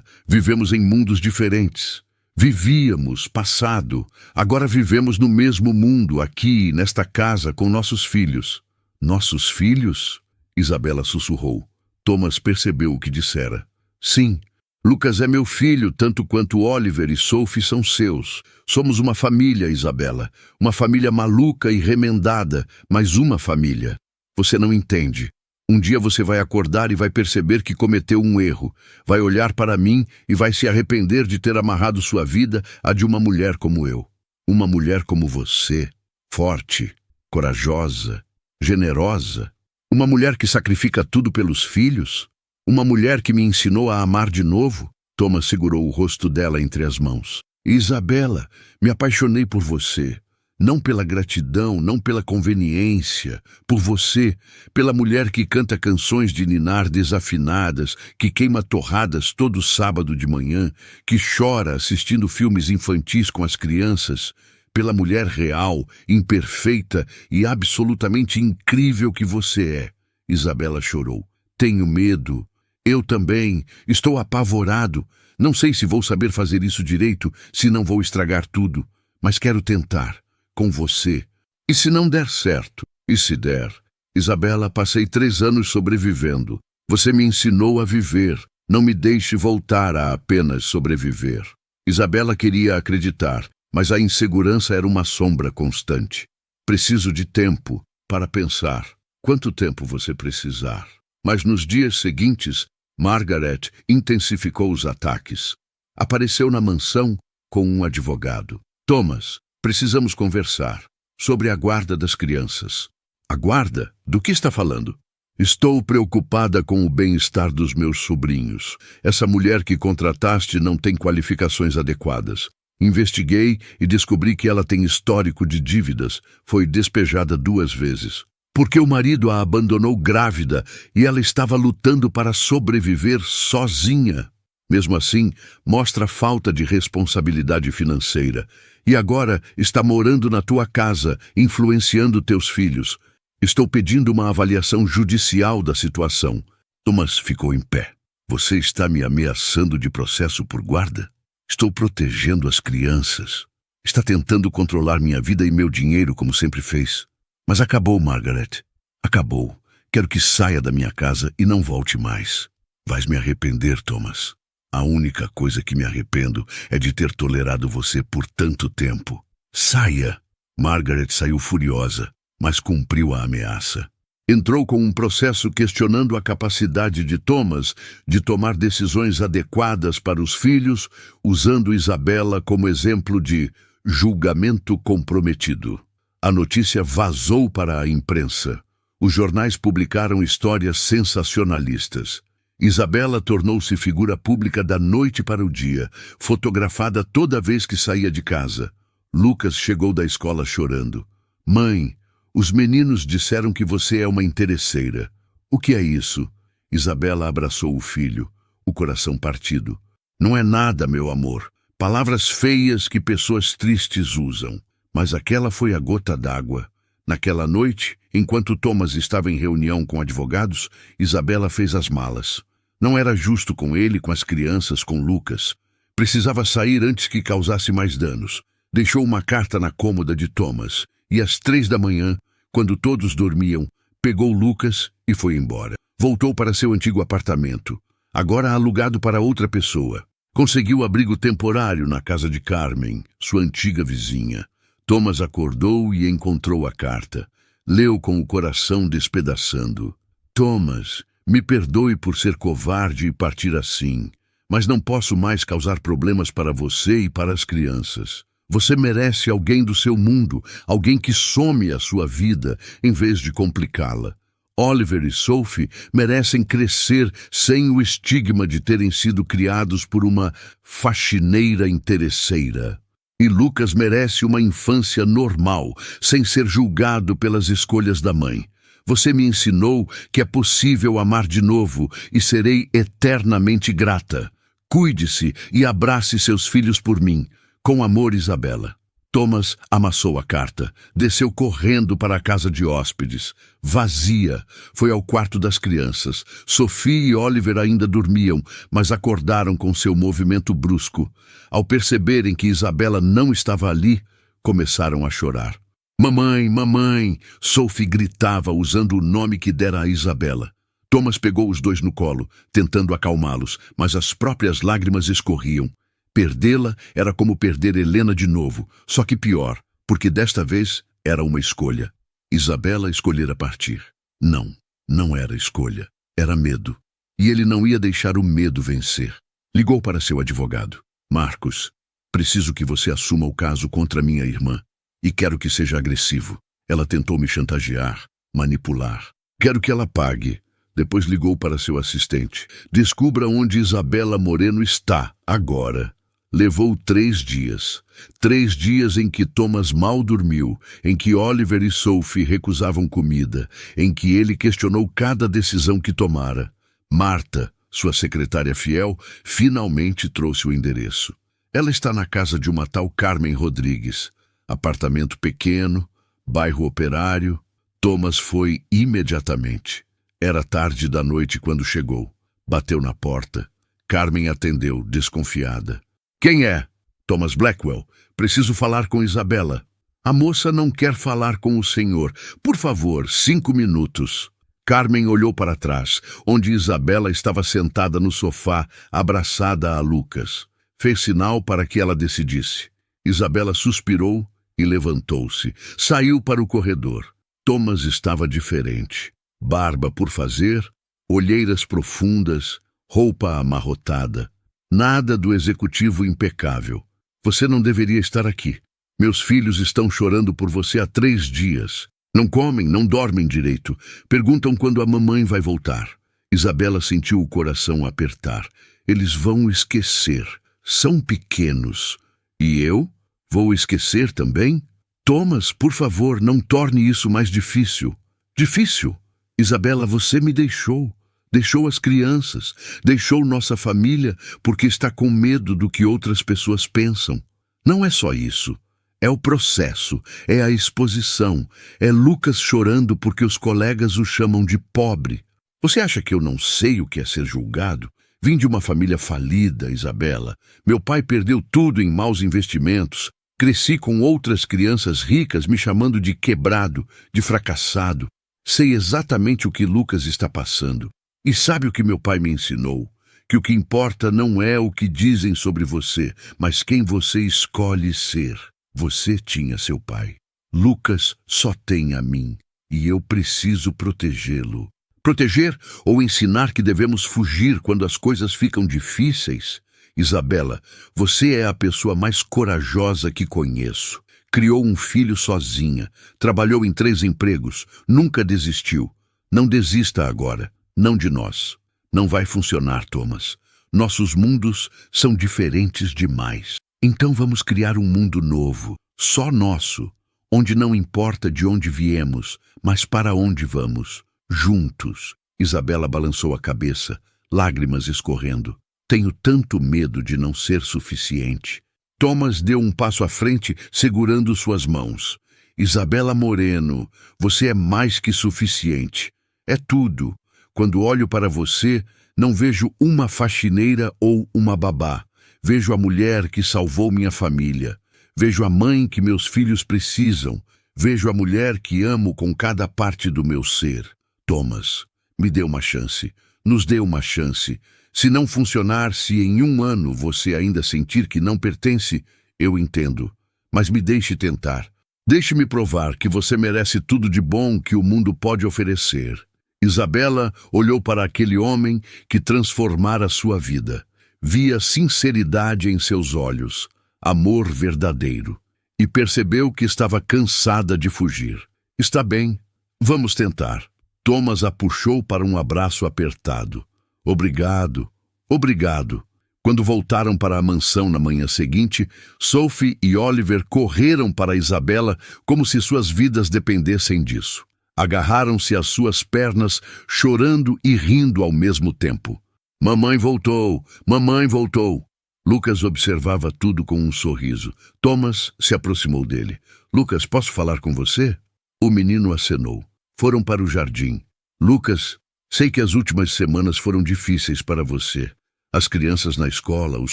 Vivemos em mundos diferentes. Vivíamos, passado. Agora vivemos no mesmo mundo, aqui, nesta casa, com nossos filhos. Nossos filhos? Isabela sussurrou. Thomas percebeu o que dissera. Sim, Lucas é meu filho, tanto quanto Oliver e Sophie são seus. Somos uma família, Isabela. Uma família maluca e remendada, mas uma família. Você não entende. Um dia você vai acordar e vai perceber que cometeu um erro. Vai olhar para mim e vai se arrepender de ter amarrado sua vida à de uma mulher como eu. Uma mulher como você, forte, corajosa, generosa. Uma mulher que sacrifica tudo pelos filhos. Uma mulher que me ensinou a amar de novo. Thomas segurou o rosto dela entre as mãos. Isabela, me apaixonei por você. Não pela gratidão, não pela conveniência, por você, pela mulher que canta canções de ninar desafinadas, que queima torradas todo sábado de manhã, que chora assistindo filmes infantis com as crianças, pela mulher real, imperfeita e absolutamente incrível que você é. Isabela chorou. Tenho medo. Eu também. Estou apavorado. Não sei se vou saber fazer isso direito, se não vou estragar tudo. Mas quero tentar. Com você. E se não der certo? E se der? Isabela, passei 3 anos sobrevivendo. Você me ensinou a viver. Não me deixe voltar a apenas sobreviver. Isabela queria acreditar, mas a insegurança era uma sombra constante. Preciso de tempo para pensar. Quanto tempo você precisar? Mas nos dias seguintes, Margaret intensificou os ataques. Apareceu na mansão com um advogado. Thomas, precisamos conversar sobre a guarda das crianças. A guarda? Do que está falando? Estou preocupada com o bem-estar dos meus sobrinhos. Essa mulher que contrataste não tem qualificações adequadas. Investiguei e descobri que ela tem histórico de dívidas. Foi despejada 2 vezes. Porque o marido a abandonou grávida e ela estava lutando para sobreviver sozinha. Mesmo assim, mostra falta de responsabilidade financeira. E agora está morando na tua casa, influenciando teus filhos. Estou pedindo uma avaliação judicial da situação. Thomas ficou em pé. Você está me ameaçando de processo por guarda? Estou protegendo as crianças. Está tentando controlar minha vida e meu dinheiro como sempre fez. Mas acabou, Margaret. Acabou. Quero que saia da minha casa e não volte mais. Vais me arrepender, Thomas. A única coisa que me arrependo é de ter tolerado você por tanto tempo. Saia! Margaret saiu furiosa, mas cumpriu a ameaça. Entrou com um processo questionando a capacidade de Thomas de tomar decisões adequadas para os filhos, usando Isabela como exemplo de julgamento comprometido. A notícia vazou para a imprensa. Os jornais publicaram histórias sensacionalistas. Isabela tornou-se figura pública da noite para o dia, fotografada toda vez que saía de casa. Lucas chegou da escola chorando. Mãe, os meninos disseram que você é uma interesseira. O que é isso? Isabela abraçou o filho, o coração partido. Não é nada, meu amor. Palavras feias que pessoas tristes usam. Mas aquela foi a gota d'água. Naquela noite, enquanto Thomas estava em reunião com advogados, Isabela fez as malas. Não era justo com ele, com as crianças, com Lucas. Precisava sair antes que causasse mais danos. Deixou uma carta na cômoda de Thomas. E às 3 da manhã, quando todos dormiam, pegou Lucas e foi embora. Voltou para seu antigo apartamento, agora alugado para outra pessoa. Conseguiu abrigo temporário na casa de Carmen, sua antiga vizinha. Thomas acordou e encontrou a carta. Leu com o coração despedaçando. Thomas, me perdoe por ser covarde e partir assim, mas não posso mais causar problemas para você e para as crianças. Você merece alguém do seu mundo, alguém que some a sua vida em vez de complicá-la. Oliver e Sophie merecem crescer sem o estigma de terem sido criados por uma faxineira interesseira. E Lucas merece uma infância normal, sem ser julgado pelas escolhas da mãe. Você me ensinou que é possível amar de novo e serei eternamente grata. Cuide-se e abrace seus filhos por mim. Com amor, Isabela. Thomas amassou a carta, desceu correndo para a casa de hóspedes. Vazia. Foi ao quarto das crianças. Sophie e Oliver ainda dormiam, mas acordaram com seu movimento brusco. Ao perceberem que Isabela não estava ali, começaram a chorar. Mamãe, mamãe! Sophie gritava usando o nome que dera a Isabela. Thomas pegou os dois no colo, tentando acalmá-los, mas as próprias lágrimas escorriam. Perdê-la era como perder Helena de novo, só que pior, porque desta vez era uma escolha. Isabela escolhera partir. Não, não era escolha, era medo. E ele não ia deixar o medo vencer. Ligou para seu advogado. Marcos, preciso que você assuma o caso contra minha irmã. E quero que seja agressivo. Ela tentou me chantagear, manipular. Quero que ela pague. Depois ligou para seu assistente. Descubra onde Isabela Moreno está, agora. Levou 3 dias. 3 dias em que Thomas mal dormiu, em que Oliver e Sophie recusavam comida, em que ele questionou cada decisão que tomara. Marta, sua secretária fiel, finalmente trouxe o endereço. Ela está na casa de uma tal Carmen Rodrigues. Apartamento pequeno, bairro operário. Thomas foi imediatamente. Era tarde da noite quando chegou. Bateu na porta. Carmen atendeu, desconfiada. Quem é? Thomas Blackwell. Preciso falar com Isabela. A moça não quer falar com o senhor. Por favor, 5 minutos. Carmen olhou para trás, onde Isabela estava sentada no sofá, abraçada a Lucas. Fez sinal para que ela decidisse. Isabela suspirou e levantou-se. Saiu para o corredor. Thomas estava diferente. Barba por fazer, olheiras profundas, roupa amarrotada. Nada do executivo impecável. Você não deveria estar aqui. Meus filhos estão chorando por você há 3 dias. Não comem, não dormem direito. Perguntam quando a mamãe vai voltar. Isabela sentiu o coração apertar. Eles vão esquecer. São pequenos. E eu? Vou esquecer também? Thomas, por favor, não torne isso mais difícil. Difícil? Isabela, você me deixou. Deixou as crianças. Deixou nossa família porque está com medo do que outras pessoas pensam. Não é só isso. É o processo, é a exposição, é Lucas chorando porque os colegas o chamam de pobre. Você acha que eu não sei o que é ser julgado? Vim de uma família falida, Isabela. Meu pai perdeu tudo em maus investimentos. Cresci com outras crianças ricas me chamando de quebrado, de fracassado. Sei exatamente o que Lucas está passando. E sabe o que meu pai me ensinou? Que o que importa não é o que dizem sobre você, mas quem você escolhe ser. Você tinha seu pai. Lucas só tem a mim, e eu preciso protegê-lo. Proteger ou ensinar que devemos fugir quando as coisas ficam difíceis? Isabela, você é a pessoa mais corajosa que conheço. Criou um filho sozinha, trabalhou em 3 empregos, nunca desistiu. Não desista agora, não de nós. Não vai funcionar, Thomas. Nossos mundos são diferentes demais. Então vamos criar um mundo novo, só nosso, onde não importa de onde viemos, mas para onde vamos, juntos. Isabela balançou a cabeça, lágrimas escorrendo. Tenho tanto medo de não ser suficiente. Thomas deu um passo à frente, segurando suas mãos. Isabela Moreno, você é mais que suficiente. É tudo. Quando olho para você, não vejo uma faxineira ou uma babá. Vejo a mulher que salvou minha família. Vejo a mãe que meus filhos precisam. Vejo a mulher que amo com cada parte do meu ser. Thomas, me dê uma chance. Nos dê uma chance. Se não funcionar, se em 1 ano você ainda sentir que não pertence, eu entendo. Mas me deixe tentar. Deixe-me provar que você merece tudo de bom que o mundo pode oferecer. Isabela olhou para aquele homem que transformara sua vida. Via sinceridade em seus olhos, amor verdadeiro, e percebeu que estava cansada de fugir. Está bem, vamos tentar. Thomas a puxou para um abraço apertado. Obrigado, obrigado. Quando voltaram para a mansão na manhã seguinte, Sophie e Oliver correram para Isabela como se suas vidas dependessem disso. Agarraram-se às suas pernas, chorando e rindo ao mesmo tempo. Mamãe voltou, mamãe voltou. Lucas observava tudo com um sorriso. Thomas se aproximou dele. Lucas, posso falar com você? O menino acenou. Foram para o jardim. Lucas, sei que as últimas semanas foram difíceis para você. As crianças na escola, os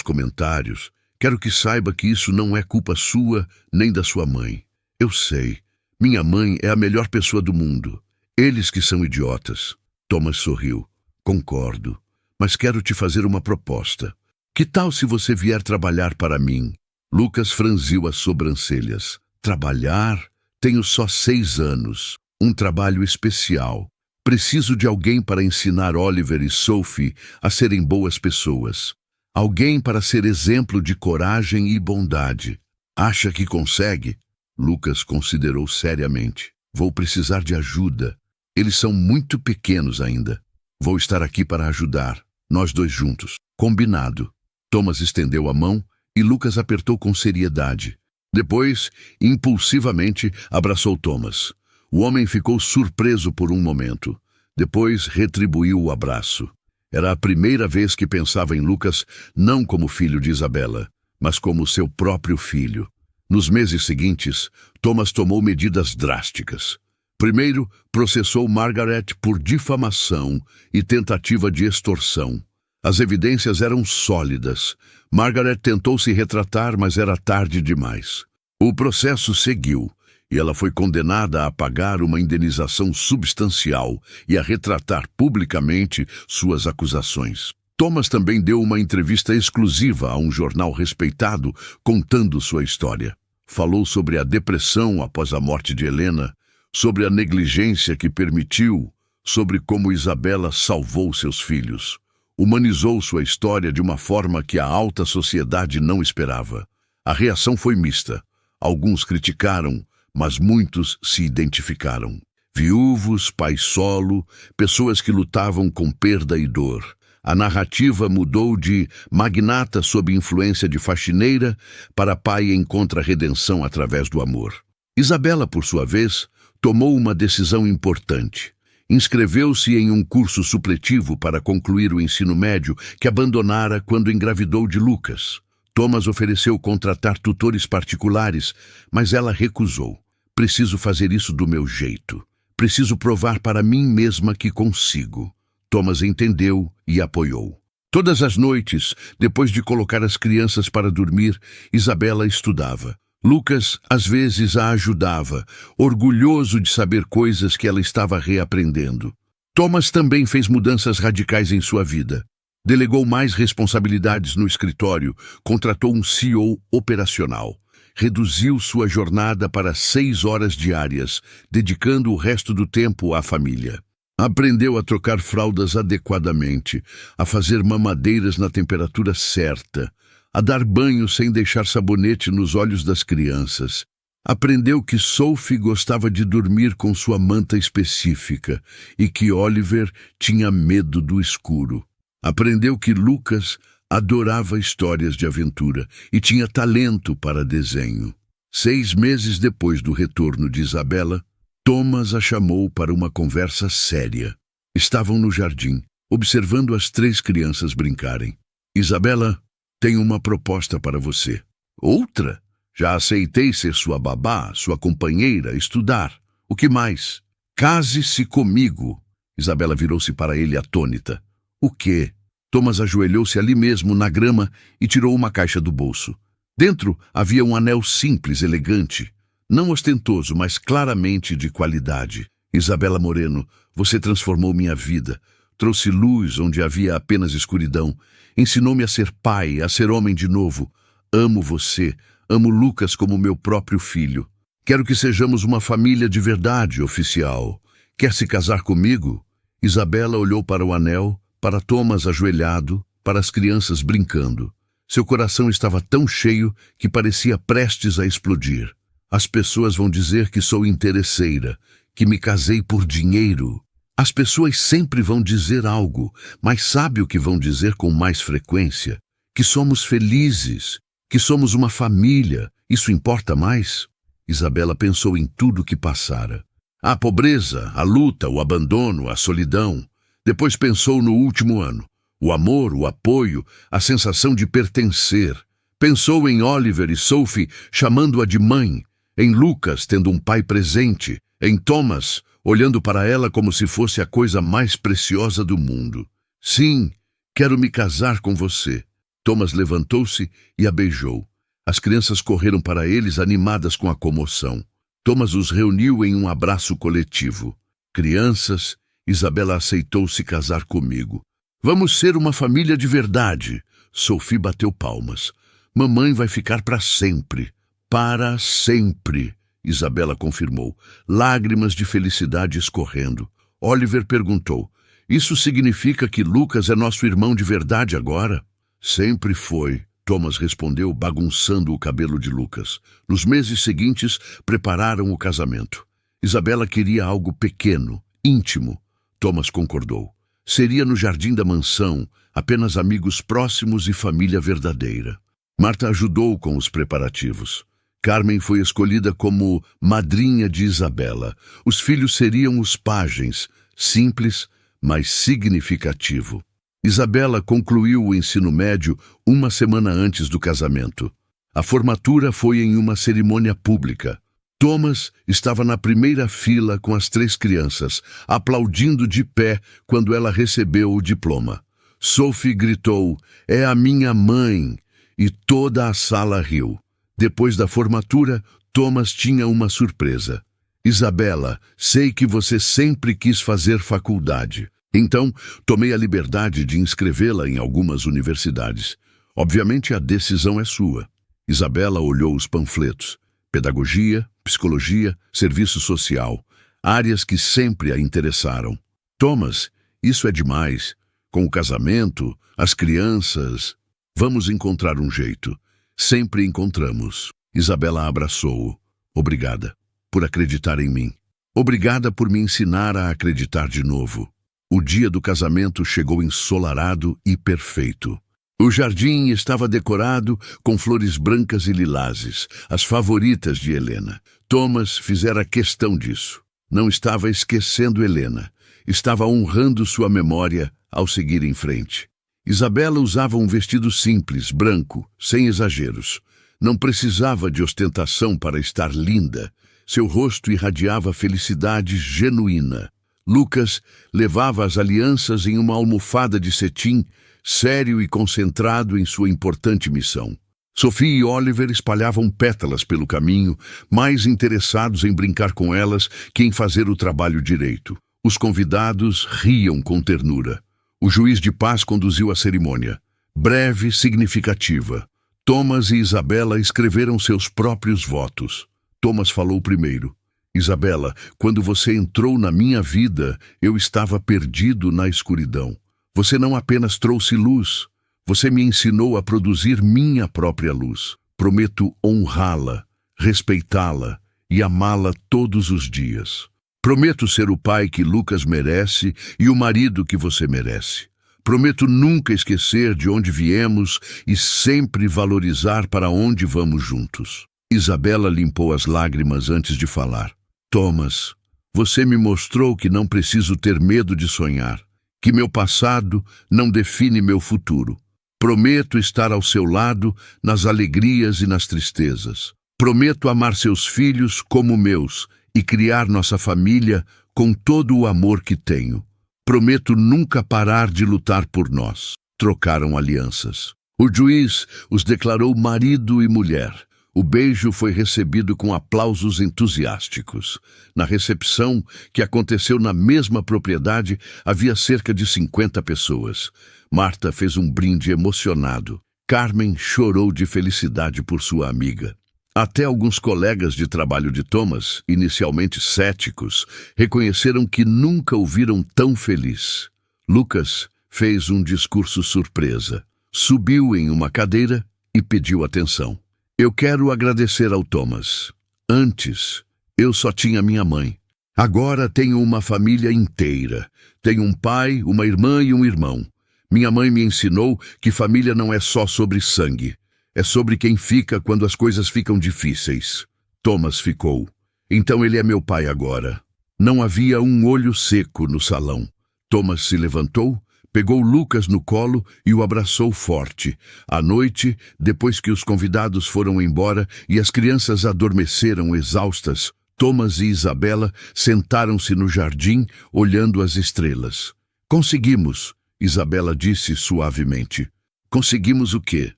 comentários. Quero que saiba que isso não é culpa sua nem da sua mãe. Eu sei. Minha mãe é a melhor pessoa do mundo. Eles que são idiotas. Thomas sorriu. Concordo. Mas quero te fazer uma proposta. Que tal se você vier trabalhar para mim? Lucas franziu as sobrancelhas. Trabalhar? Tenho só 6 anos. Um trabalho especial. Preciso de alguém para ensinar Oliver e Sophie a serem boas pessoas. Alguém para ser exemplo de coragem e bondade. Acha que consegue? Lucas considerou seriamente. Vou precisar de ajuda. Eles são muito pequenos ainda. Vou estar aqui para ajudar. Nós 2 juntos. Combinado. Thomas estendeu a mão e Lucas apertou com seriedade. Depois, impulsivamente, abraçou Thomas. O homem ficou surpreso por um momento. Depois, retribuiu o abraço. Era a primeira vez que pensava em Lucas não como filho de Isabela, mas como seu próprio filho. Nos meses seguintes, Thomas tomou medidas drásticas. Primeiro, processou Margaret por difamação e tentativa de extorsão. As evidências eram sólidas. Margaret tentou se retratar, mas era tarde demais. O processo seguiu, e ela foi condenada a pagar uma indenização substancial e a retratar publicamente suas acusações. Thomas também deu uma entrevista exclusiva a um jornal respeitado, contando sua história. Falou sobre a depressão após a morte de Helena, sobre a negligência que permitiu, sobre como Isabela salvou seus filhos. Humanizou sua história de uma forma que a alta sociedade não esperava. A reação foi mista. Alguns criticaram, mas muitos se identificaram. Viúvos, pais solo, pessoas que lutavam com perda e dor. A narrativa mudou de magnata sob influência de faxineira para pai encontra redenção através do amor. Isabela, por sua vez, tomou uma decisão importante. Inscreveu-se em um curso supletivo para concluir o ensino médio que abandonara quando engravidou de Lucas. Thomas ofereceu contratar tutores particulares, mas ela recusou. Preciso fazer isso do meu jeito. Preciso provar para mim mesma que consigo. Thomas entendeu e apoiou. Todas as noites, depois de colocar as crianças para dormir, Isabela estudava. Lucas, às vezes, a ajudava, orgulhoso de saber coisas que ela estava reaprendendo. Thomas também fez mudanças radicais em sua vida. Delegou mais responsabilidades no escritório, contratou um CEO operacional. Reduziu sua jornada para 6 horas diárias, dedicando o resto do tempo à família. Aprendeu a trocar fraldas adequadamente, a fazer mamadeiras na temperatura certa, a dar banho sem deixar sabonete nos olhos das crianças. Aprendeu que Sophie gostava de dormir com sua manta específica e que Oliver tinha medo do escuro. Aprendeu que Lucas adorava histórias de aventura e tinha talento para desenho. 6 meses depois do retorno de Isabela, Thomas a chamou para uma conversa séria. Estavam no jardim, observando as 3 crianças brincarem. Isabela, tenho uma proposta para você. Outra? Já aceitei ser sua babá, sua companheira, estudar. O que mais? Case-se comigo. Isabela virou-se para ele atônita. O quê? Thomas ajoelhou-se ali mesmo, na grama, e tirou uma caixa do bolso. Dentro havia um anel simples, elegante. Não ostentoso, mas claramente de qualidade. Isabela Moreno, você transformou minha vida. Trouxe luz onde havia apenas escuridão. Ensinou-me a ser pai, a ser homem de novo. Amo você. Amo Lucas como meu próprio filho. Quero que sejamos uma família de verdade, oficial. Quer se casar comigo? Isabela olhou para o anel, para Thomas ajoelhado, para as crianças brincando. Seu coração estava tão cheio que parecia prestes a explodir. As pessoas vão dizer que sou interesseira, que me casei por dinheiro. As pessoas sempre vão dizer algo, mas sabe o que vão dizer com mais frequência? Que somos felizes, que somos uma família. Isso importa mais? Isabela pensou em tudo que passara. A pobreza, a luta, o abandono, a solidão. Depois pensou no último ano. O amor, o apoio, a sensação de pertencer. Pensou em Oliver e Sophie chamando-a de mãe. Em Lucas, tendo um pai presente. Em Thomas, olhando para ela como se fosse a coisa mais preciosa do mundo. Sim, quero me casar com você. Thomas levantou-se e a beijou. As crianças correram para eles animadas com a comoção. Thomas os reuniu em um abraço coletivo. Crianças, Isabela aceitou se casar comigo. Vamos ser uma família de verdade. Sophie bateu palmas. Mamãe vai ficar para sempre. Para sempre, Isabela confirmou, lágrimas de felicidade escorrendo. Oliver perguntou, isso significa que Lucas é nosso irmão de verdade agora? Sempre foi, Thomas respondeu, bagunçando o cabelo de Lucas. Nos meses seguintes, prepararam o casamento. Isabela queria algo pequeno, íntimo. Thomas concordou. Seria no jardim da mansão, apenas amigos próximos e família verdadeira. Marta ajudou com os preparativos. Carmen foi escolhida como madrinha de Isabela. Os filhos seriam os pajens, simples, mas significativo. Isabela concluiu o ensino médio uma semana antes do casamento. A formatura foi em uma cerimônia pública. Thomas estava na primeira fila com as 3 crianças, aplaudindo de pé quando ela recebeu o diploma. Sophie gritou, "É a minha mãe!" E toda a sala riu. Depois da formatura, Thomas tinha uma surpresa. "Isabela, sei que você sempre quis fazer faculdade. Então, tomei a liberdade de inscrevê-la em algumas universidades. Obviamente, a decisão é sua." Isabela olhou os panfletos. Pedagogia, psicologia, serviço social. Áreas que sempre a interessaram. "Thomas, isso é demais. Com o casamento, as crianças... Vamos encontrar um jeito. Sempre encontramos." Isabela abraçou-o. "Obrigada por acreditar em mim. Obrigada por me ensinar a acreditar de novo." O dia do casamento chegou ensolarado e perfeito. O jardim estava decorado com flores brancas e lilazes, as favoritas de Helena. Thomas fizera questão disso. Não estava esquecendo Helena. Estava honrando sua memória ao seguir em frente. Isabela usava um vestido simples, branco, sem exageros. Não precisava de ostentação para estar linda. Seu rosto irradiava felicidade genuína. Lucas levava as alianças em uma almofada de cetim, sério e concentrado em sua importante missão. Sophie e Oliver espalhavam pétalas pelo caminho, mais interessados em brincar com elas que em fazer o trabalho direito. Os convidados riam com ternura. O juiz de paz conduziu a cerimônia. Breve, significativa. Thomas e Isabela escreveram seus próprios votos. Thomas falou primeiro. "Isabela, quando você entrou na minha vida, eu estava perdido na escuridão. Você não apenas trouxe luz, você me ensinou a produzir minha própria luz. Prometo honrá-la, respeitá-la e amá-la todos os dias. Prometo ser o pai que Lucas merece e o marido que você merece. Prometo nunca esquecer de onde viemos e sempre valorizar para onde vamos juntos." Isabela limpou as lágrimas antes de falar. "Thomas, você me mostrou que não preciso ter medo de sonhar, que meu passado não define meu futuro. Prometo estar ao seu lado nas alegrias e nas tristezas. Prometo amar seus filhos como meus e criar nossa família com todo o amor que tenho. Prometo nunca parar de lutar por nós." Trocaram alianças. O juiz os declarou marido e mulher. O beijo foi recebido com aplausos entusiásticos. Na recepção, que aconteceu na mesma propriedade, havia cerca de 50 pessoas. Marta fez um brinde emocionado. Carmen chorou de felicidade por sua amiga. Até alguns colegas de trabalho de Thomas, inicialmente céticos, reconheceram que nunca o viram tão feliz. Lucas fez um discurso surpresa. Subiu em uma cadeira e pediu atenção. "Eu quero agradecer ao Thomas. Antes, eu só tinha minha mãe. Agora tenho uma família inteira. Tenho um pai, uma irmã e um irmão. Minha mãe me ensinou que família não é só sobre sangue. É sobre quem fica quando as coisas ficam difíceis." Thomas ficou. "Então ele é meu pai agora." Não havia um olho seco no salão. Thomas se levantou, pegou Lucas no colo e o abraçou forte. À noite, depois que os convidados foram embora e as crianças adormeceram exaustas, Thomas e Isabela sentaram-se no jardim, olhando as estrelas. "Conseguimos," Isabela disse suavemente. "Conseguimos o quê?"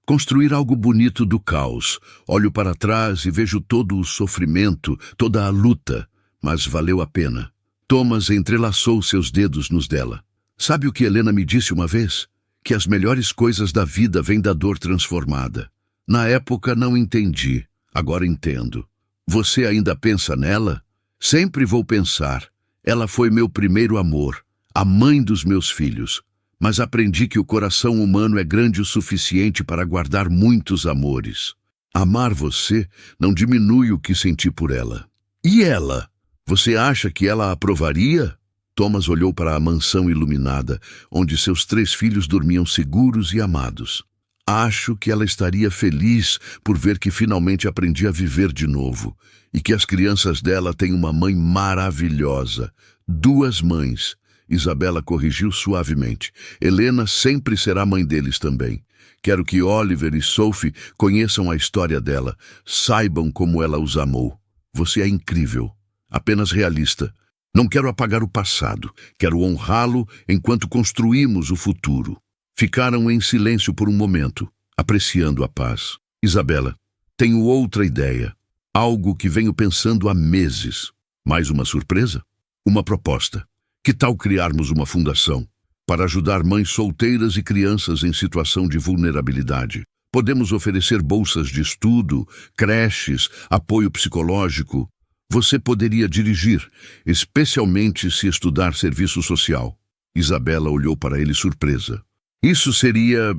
"Construir algo bonito do caos. Olho para trás e vejo todo o sofrimento, toda a luta, mas valeu a pena." Thomas entrelaçou seus dedos nos dela. "Sabe o que Helena me disse uma vez? Que as melhores coisas da vida vêm da dor transformada. Na época não entendi, agora entendo. Você ainda pensa nela?" "Sempre vou pensar. Ela foi meu primeiro amor, a mãe dos meus filhos. Mas aprendi que o coração humano é grande o suficiente para guardar muitos amores. Amar você não diminui o que senti por ela." "E ela? Você acha que ela aprovaria?" Thomas olhou para a mansão iluminada, onde seus 3 filhos dormiam seguros e amados. "Acho que ela estaria feliz por ver que finalmente aprendi a viver de novo, e que as crianças dela têm uma mãe maravilhosa. 2 mães. Isabela corrigiu suavemente. "Helena sempre será mãe deles também. Quero que Oliver e Sophie conheçam a história dela, saibam como ela os amou. Você é incrível, apenas realista. Não quero apagar o passado, quero honrá-lo enquanto construímos o futuro. Ficaram em silêncio por um momento, apreciando a paz. Isabela, tenho outra ideia, algo que venho pensando há meses. Mais uma surpresa? Uma proposta. Que tal criarmos uma fundação para ajudar mães solteiras e crianças em situação de vulnerabilidade? Podemos oferecer bolsas de estudo, creches, apoio psicológico. Você poderia dirigir, especialmente se estudar serviço social. Isabela olhou para ele surpresa. Isso seria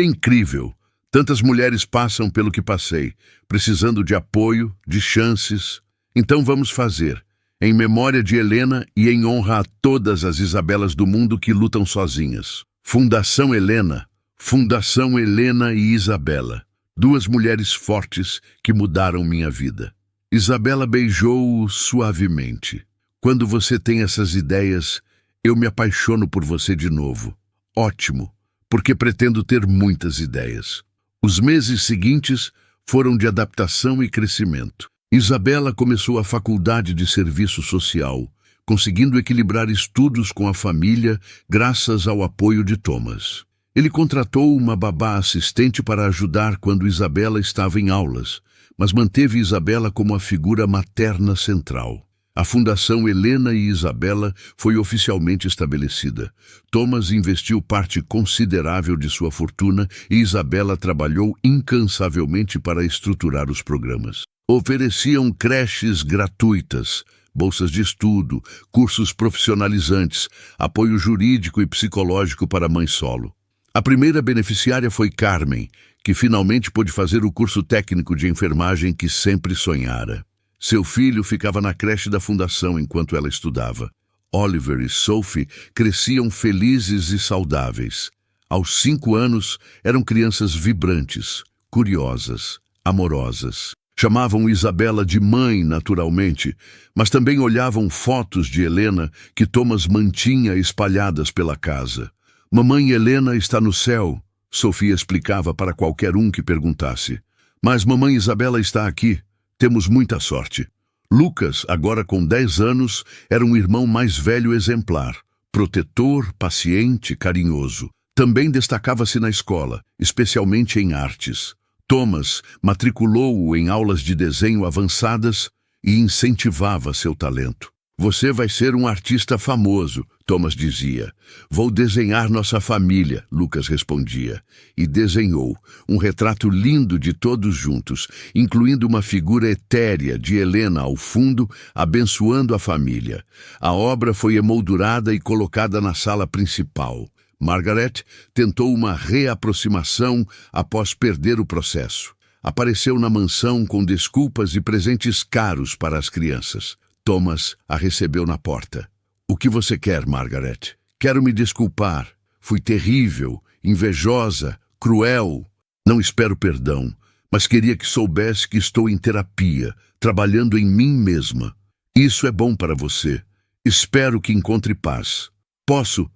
incrível. Tantas mulheres passam pelo que passei, precisando de apoio, de chances. Então vamos fazer. Em memória de Helena e em honra a todas as Isabelas do mundo que lutam sozinhas. Fundação Helena e Isabela. Duas mulheres fortes que mudaram minha vida. Isabela beijou-o suavemente. Quando você tem essas ideias, eu me apaixono por você de novo. Ótimo, porque pretendo ter muitas ideias. Os meses seguintes foram de adaptação e crescimento. Isabela começou a faculdade de serviço social, conseguindo equilibrar estudos com a família graças ao apoio de Thomas. Ele contratou uma babá assistente para ajudar quando Isabela estava em aulas, mas manteve Isabela como a figura materna central. A Fundação Helena e Isabela foi oficialmente estabelecida. Thomas investiu parte considerável de sua fortuna e Isabela trabalhou incansavelmente para estruturar os programas. Ofereciam creches gratuitas, bolsas de estudo, cursos profissionalizantes, apoio jurídico e psicológico para mãe solo. A primeira beneficiária foi Carmen, que finalmente pôde fazer o curso técnico de enfermagem que sempre sonhara. Seu filho ficava na creche da fundação enquanto ela estudava. Oliver e Sophie cresciam felizes e saudáveis. Aos 5 anos, eram crianças vibrantes, curiosas, amorosas. Chamavam Isabela de mãe, naturalmente, mas também olhavam fotos de Helena que Thomas mantinha espalhadas pela casa. Mamãe Helena está no céu, Sofia explicava para qualquer um que perguntasse. Mas mamãe Isabela está aqui. Temos muita sorte. Lucas, agora com 10 anos, era um irmão mais velho exemplar, protetor, paciente, carinhoso. Também destacava-se na escola, especialmente em artes. Thomas matriculou-o em aulas de desenho avançadas e incentivava seu talento. Você vai ser um artista famoso, Thomas dizia. Vou desenhar nossa família, Lucas respondia. E desenhou um retrato lindo de todos juntos, incluindo uma figura etérea de Helena ao fundo, abençoando a família. A obra foi emoldurada e colocada na sala principal. Margaret tentou uma reaproximação após perder o processo. Apareceu na mansão com desculpas e presentes caros para as crianças. Thomas a recebeu na porta. O que você quer, Margaret? Quero me desculpar. Fui terrível, invejosa, cruel. Não espero perdão, mas queria que soubesse que estou em terapia, trabalhando em mim mesma. Isso é bom para você. Espero que encontre paz. Posso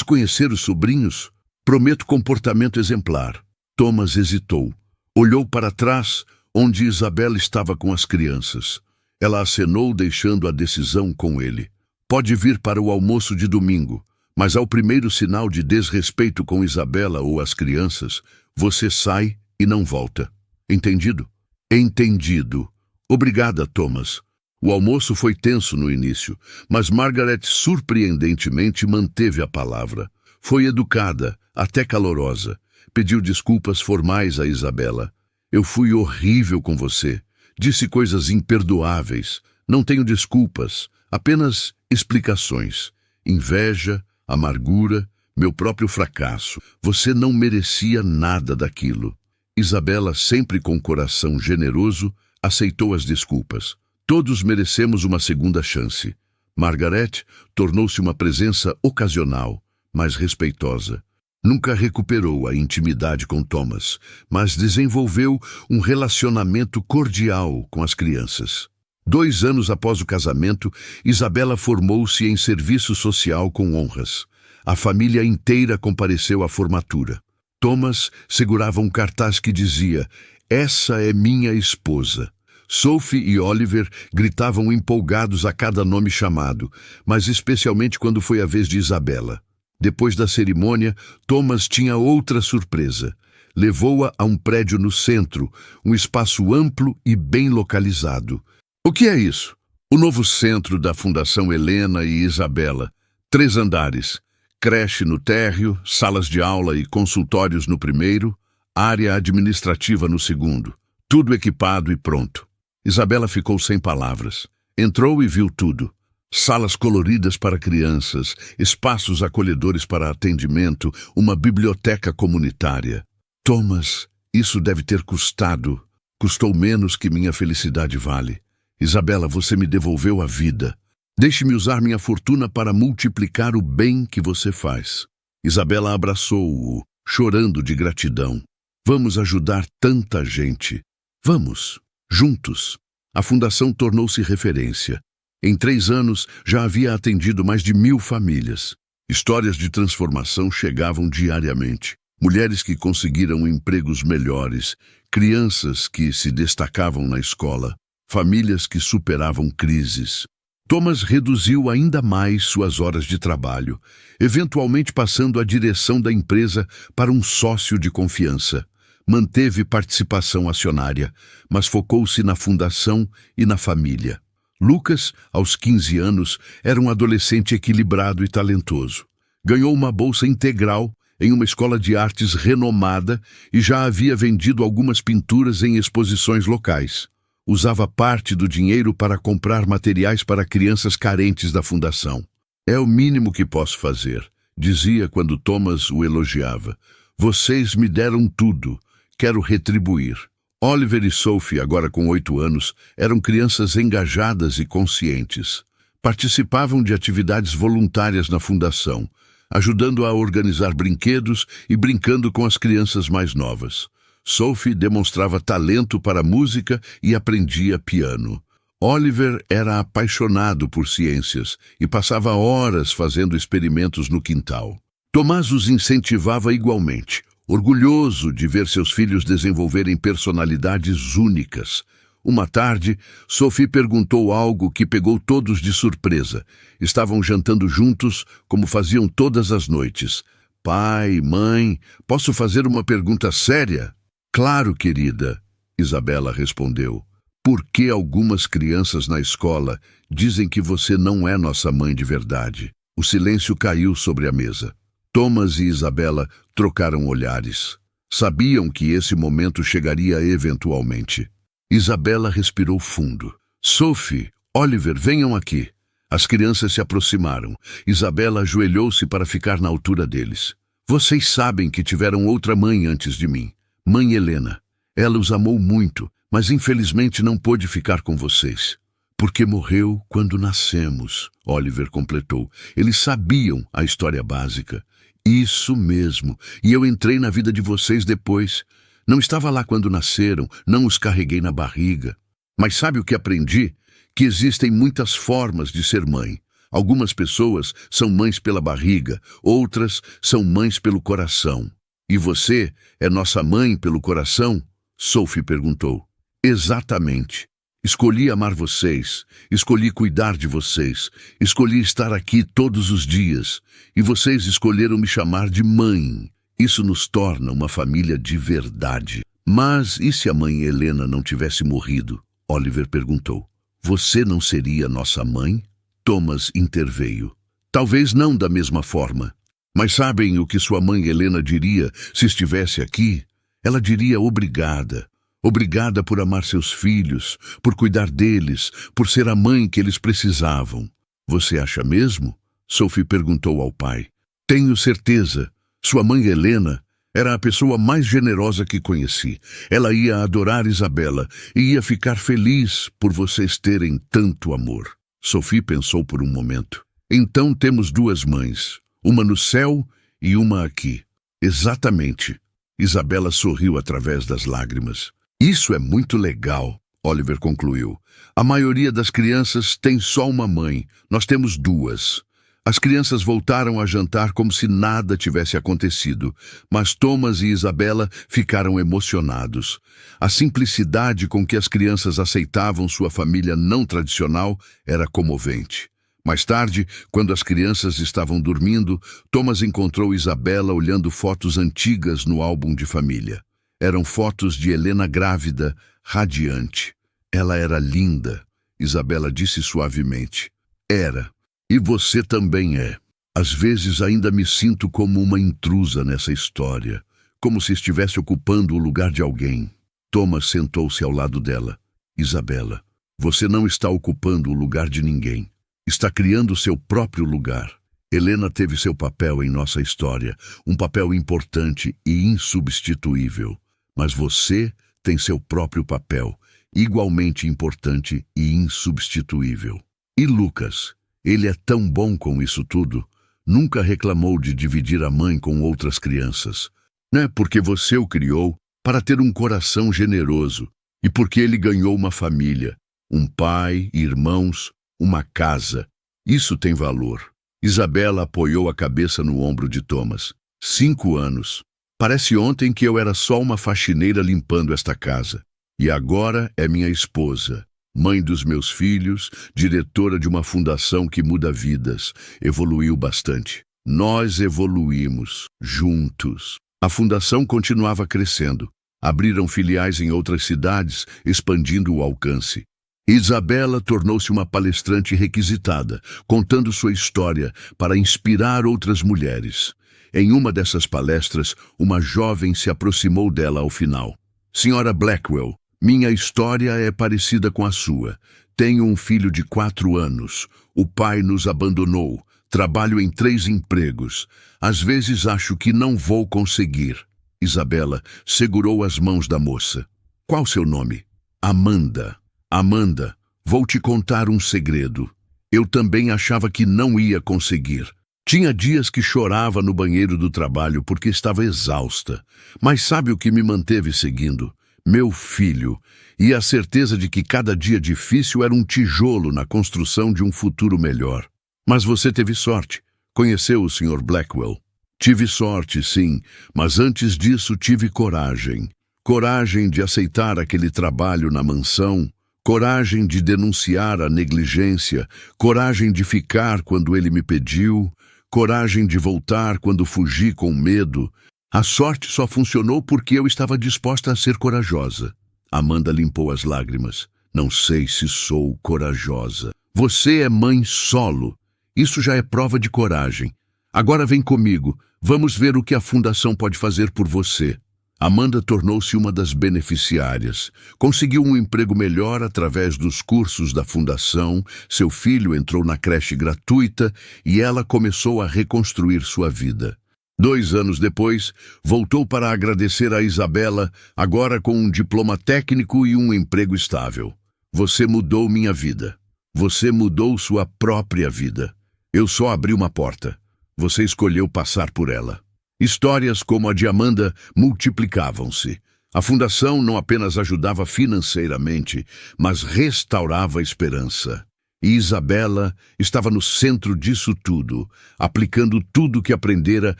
conhecer os sobrinhos? Prometo comportamento exemplar. Thomas hesitou. Olhou para trás, onde Isabela estava com as crianças. Ela acenou, deixando a decisão com ele. Pode vir para o almoço de domingo, mas ao primeiro sinal de desrespeito com Isabela ou as crianças, você sai e não volta. Entendido? Entendido. Obrigada, Thomas. O almoço foi tenso no início, mas Margaret surpreendentemente manteve a palavra. Foi educada, até calorosa. Pediu desculpas formais a Isabela. Eu fui horrível com você. Disse coisas imperdoáveis. Não tenho desculpas, apenas explicações. Inveja, amargura, meu próprio fracasso. Você não merecia nada daquilo. Isabela, sempre com coração generoso, aceitou as desculpas. Todos merecemos uma segunda chance. Margaret tornou-se uma presença ocasional, mas respeitosa. Nunca recuperou a intimidade com Thomas, mas desenvolveu um relacionamento cordial com as crianças. 2 anos após o casamento, Isabela formou-se em serviço social com honras. A família inteira compareceu à formatura. Thomas segurava um cartaz que dizia: "Essa é minha esposa." Sophie e Oliver gritavam empolgados a cada nome chamado, mas especialmente quando foi a vez de Isabela. Depois da cerimônia, Thomas tinha outra surpresa. Levou-a a um prédio no centro, um espaço amplo e bem localizado. O que é isso? O novo centro da Fundação Helena e Isabela. 3 andares. Creche no térreo, salas de aula e consultórios no primeiro, área administrativa no segundo. Tudo equipado e pronto. Isabela ficou sem palavras. Entrou e viu tudo. Salas coloridas para crianças, espaços acolhedores para atendimento, uma biblioteca comunitária. Thomas, isso deve ter custado. Custou menos que minha felicidade vale. Isabela, você me devolveu a vida. Deixe-me usar minha fortuna para multiplicar o bem que você faz. Isabela abraçou-o, chorando de gratidão. Vamos ajudar tanta gente. Vamos, juntos. A fundação tornou-se referência. Em 3 anos, já havia atendido mais de 1000 famílias. Histórias de transformação chegavam diariamente. Mulheres que conseguiram empregos melhores, crianças que se destacavam na escola, famílias que superavam crises. Thomas reduziu ainda mais suas horas de trabalho, eventualmente passando a direção da empresa para um sócio de confiança. Manteve participação acionária, mas focou-se na fundação e na família. Lucas, aos 15 anos, era um adolescente equilibrado e talentoso. Ganhou uma bolsa integral em uma escola de artes renomada e já havia vendido algumas pinturas em exposições locais. Usava parte do dinheiro para comprar materiais para crianças carentes da fundação. É o mínimo que posso fazer, dizia quando Thomas o elogiava. Vocês me deram tudo. Quero retribuir. Oliver e Sophie, agora com 8 anos, eram crianças engajadas e conscientes. Participavam de atividades voluntárias na fundação, ajudando a organizar brinquedos e brincando com as crianças mais novas. Sophie demonstrava talento para música e aprendia piano. Oliver era apaixonado por ciências e passava horas fazendo experimentos no quintal. Tomás os incentivava igualmente, orgulhoso de ver seus filhos desenvolverem personalidades únicas. Uma tarde, Sophie perguntou algo que pegou todos de surpresa. Estavam jantando juntos, como faziam todas as noites. Pai, mãe, posso fazer uma pergunta séria? Claro, querida, Isabela respondeu. Por que algumas crianças na escola dizem que você não é nossa mãe de verdade? O silêncio caiu sobre a mesa. Thomas e Isabela trocaram olhares. Sabiam que esse momento chegaria eventualmente. Isabela respirou fundo. Sophie, Oliver, venham aqui. As crianças se aproximaram. Isabela ajoelhou-se para ficar na altura deles. Vocês sabem que tiveram outra mãe antes de mim. Mãe Helena. Ela os amou muito, mas infelizmente não pôde ficar com vocês. Porque morreu quando nascemos, Oliver completou. Eles sabiam a história básica. Isso mesmo, e eu entrei na vida de vocês depois. Não estava lá quando nasceram, não os carreguei na barriga. Mas sabe o que aprendi? Que existem muitas formas de ser mãe. Algumas pessoas são mães pela barriga, outras são mães pelo coração. E você é nossa mãe pelo coração? Sophie perguntou. Exatamente. Escolhi amar vocês, escolhi cuidar de vocês, escolhi estar aqui todos os dias, e vocês escolheram me chamar de mãe. Isso nos torna uma família de verdade. Mas e se a mãe Helena não tivesse morrido? Oliver perguntou. Você não seria nossa mãe? Thomas interveio. Talvez não da mesma forma. Mas sabem o que sua mãe Helena diria se estivesse aqui? Ela diria obrigada. Obrigada por amar seus filhos, por cuidar deles, por ser a mãe que eles precisavam. Você acha mesmo? Sophie perguntou ao pai. Tenho certeza. Sua mãe Helena era a pessoa mais generosa que conheci. Ela ia adorar Isabela e ia ficar feliz por vocês terem tanto amor. Sophie pensou por um momento. Então temos 2 mães, uma no céu e uma aqui. Exatamente. Isabela sorriu através das lágrimas. Isso é muito legal, Oliver concluiu. A maioria das crianças tem só uma mãe. Nós temos 2. As crianças voltaram a jantar como se nada tivesse acontecido, mas Thomas e Isabela ficaram emocionados. A simplicidade com que as crianças aceitavam sua família não tradicional era comovente. Mais tarde, quando as crianças estavam dormindo, Thomas encontrou Isabela olhando fotos antigas no álbum de família. Eram fotos de Helena grávida, radiante. Ela era linda, Isabela disse suavemente. Era. E você também é. Às vezes ainda me sinto como uma intrusa nessa história, como se estivesse ocupando o lugar de alguém. Thomas sentou-se ao lado dela. Isabela, você não está ocupando o lugar de ninguém. Está criando seu próprio lugar. Helena teve seu papel em nossa história, um papel importante e insubstituível. Mas você tem seu próprio papel, igualmente importante e insubstituível. E Lucas? Ele é tão bom com isso tudo. Nunca reclamou de dividir a mãe com outras crianças. Não é porque você o criou para ter um coração generoso e porque ele ganhou uma família, um pai, irmãos, uma casa. Isso tem valor. Isabela apoiou a cabeça no ombro de Thomas. 5 anos. Parece ontem que eu era só uma faxineira limpando esta casa. E agora é minha esposa. Mãe dos meus filhos, diretora de uma fundação que muda vidas, evoluiu bastante. Nós evoluímos, juntos. A fundação continuava crescendo. Abriram filiais em outras cidades, expandindo o alcance. Isabela tornou-se uma palestrante requisitada, contando sua história para inspirar outras mulheres. Em uma dessas palestras, uma jovem se aproximou dela ao final. Senhora Blackwell, minha história é parecida com a sua. Tenho um filho de 4 anos. O pai nos abandonou. Trabalho em 3 empregos. Às vezes acho que não vou conseguir. Isabela segurou as mãos da moça. Qual seu nome? Amanda. Amanda, vou te contar um segredo. Eu também achava que não ia conseguir. Tinha dias que chorava no banheiro do trabalho porque estava exausta. Mas sabe o que me manteve seguindo? Meu filho, e a certeza de que cada dia difícil era um tijolo na construção de um futuro melhor. Mas você teve sorte. Conheceu o Sr. Blackwell? Tive sorte, sim, mas antes disso tive coragem. Coragem de aceitar aquele trabalho na mansão, coragem de denunciar a negligência, coragem de ficar quando ele me pediu, coragem de voltar quando fugi com medo. A sorte só funcionou porque eu estava disposta a ser corajosa. Amanda limpou as lágrimas. Não sei se sou corajosa. Você é mãe solo. Isso já é prova de coragem. Agora vem comigo. Vamos ver o que a fundação pode fazer por você. Amanda tornou-se uma das beneficiárias. Conseguiu um emprego melhor através dos cursos da fundação, seu filho entrou na creche gratuita e ela começou a reconstruir sua vida. 2 anos depois, voltou para agradecer a Isabela, agora com um diploma técnico e um emprego estável. Você mudou minha vida. Você mudou sua própria vida. Eu só abri uma porta. Você escolheu passar por ela. Histórias como a de Amanda multiplicavam-se. A fundação não apenas ajudava financeiramente, mas restaurava a esperança. E Isabela estava no centro disso tudo, aplicando tudo que aprendera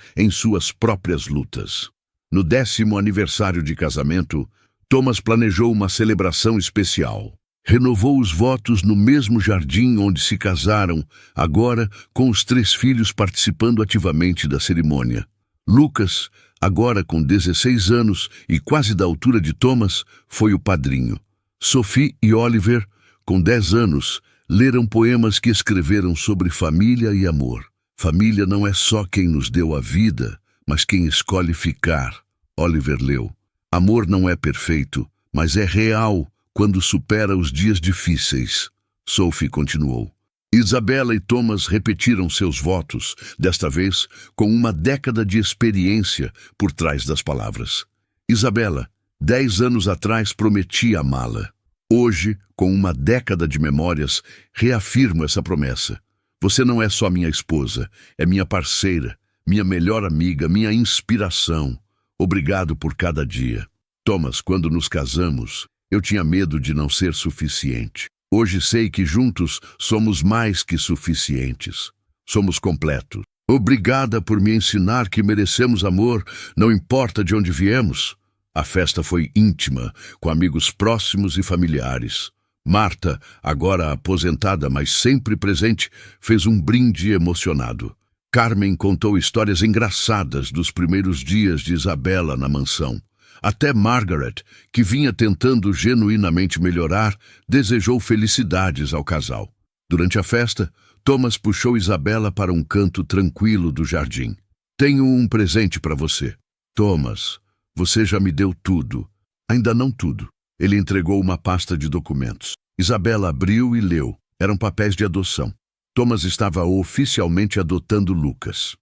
em suas próprias lutas. No 10º aniversário de casamento, Thomas planejou uma celebração especial. Renovou os votos no mesmo jardim onde se casaram, agora com os 3 filhos participando ativamente da cerimônia. Lucas, agora com 16 anos e quase da altura de Thomas, foi o padrinho. Sophie e Oliver, com 10 anos, leram poemas que escreveram sobre família e amor. Família não é só quem nos deu a vida, mas quem escolhe ficar. Oliver leu. Amor não é perfeito, mas é real quando supera os dias difíceis. Sophie continuou. Isabela e Thomas repetiram seus votos, desta vez com uma década de experiência por trás das palavras. Isabela, 10 anos atrás prometi amá-la. Hoje, com uma década de memórias, reafirmo essa promessa. Você não é só minha esposa, é minha parceira, minha melhor amiga, minha inspiração. Obrigado por cada dia. Thomas, quando nos casamos, eu tinha medo de não ser suficiente. Hoje sei que juntos somos mais que suficientes. Somos completos. Obrigada por me ensinar que merecemos amor, não importa de onde viemos. A festa foi íntima, com amigos próximos e familiares. Marta, agora aposentada, mas sempre presente, fez um brinde emocionado. Carmen contou histórias engraçadas dos primeiros dias de Isabela na mansão. Até Margaret, que vinha tentando genuinamente melhorar, desejou felicidades ao casal. Durante a festa, Thomas puxou Isabela para um canto tranquilo do jardim. Tenho um presente para você. Thomas, você já me deu tudo. Ainda não tudo. Ele entregou uma pasta de documentos. Isabela abriu e leu. Eram papéis de adoção. Thomas estava oficialmente adotando Lucas.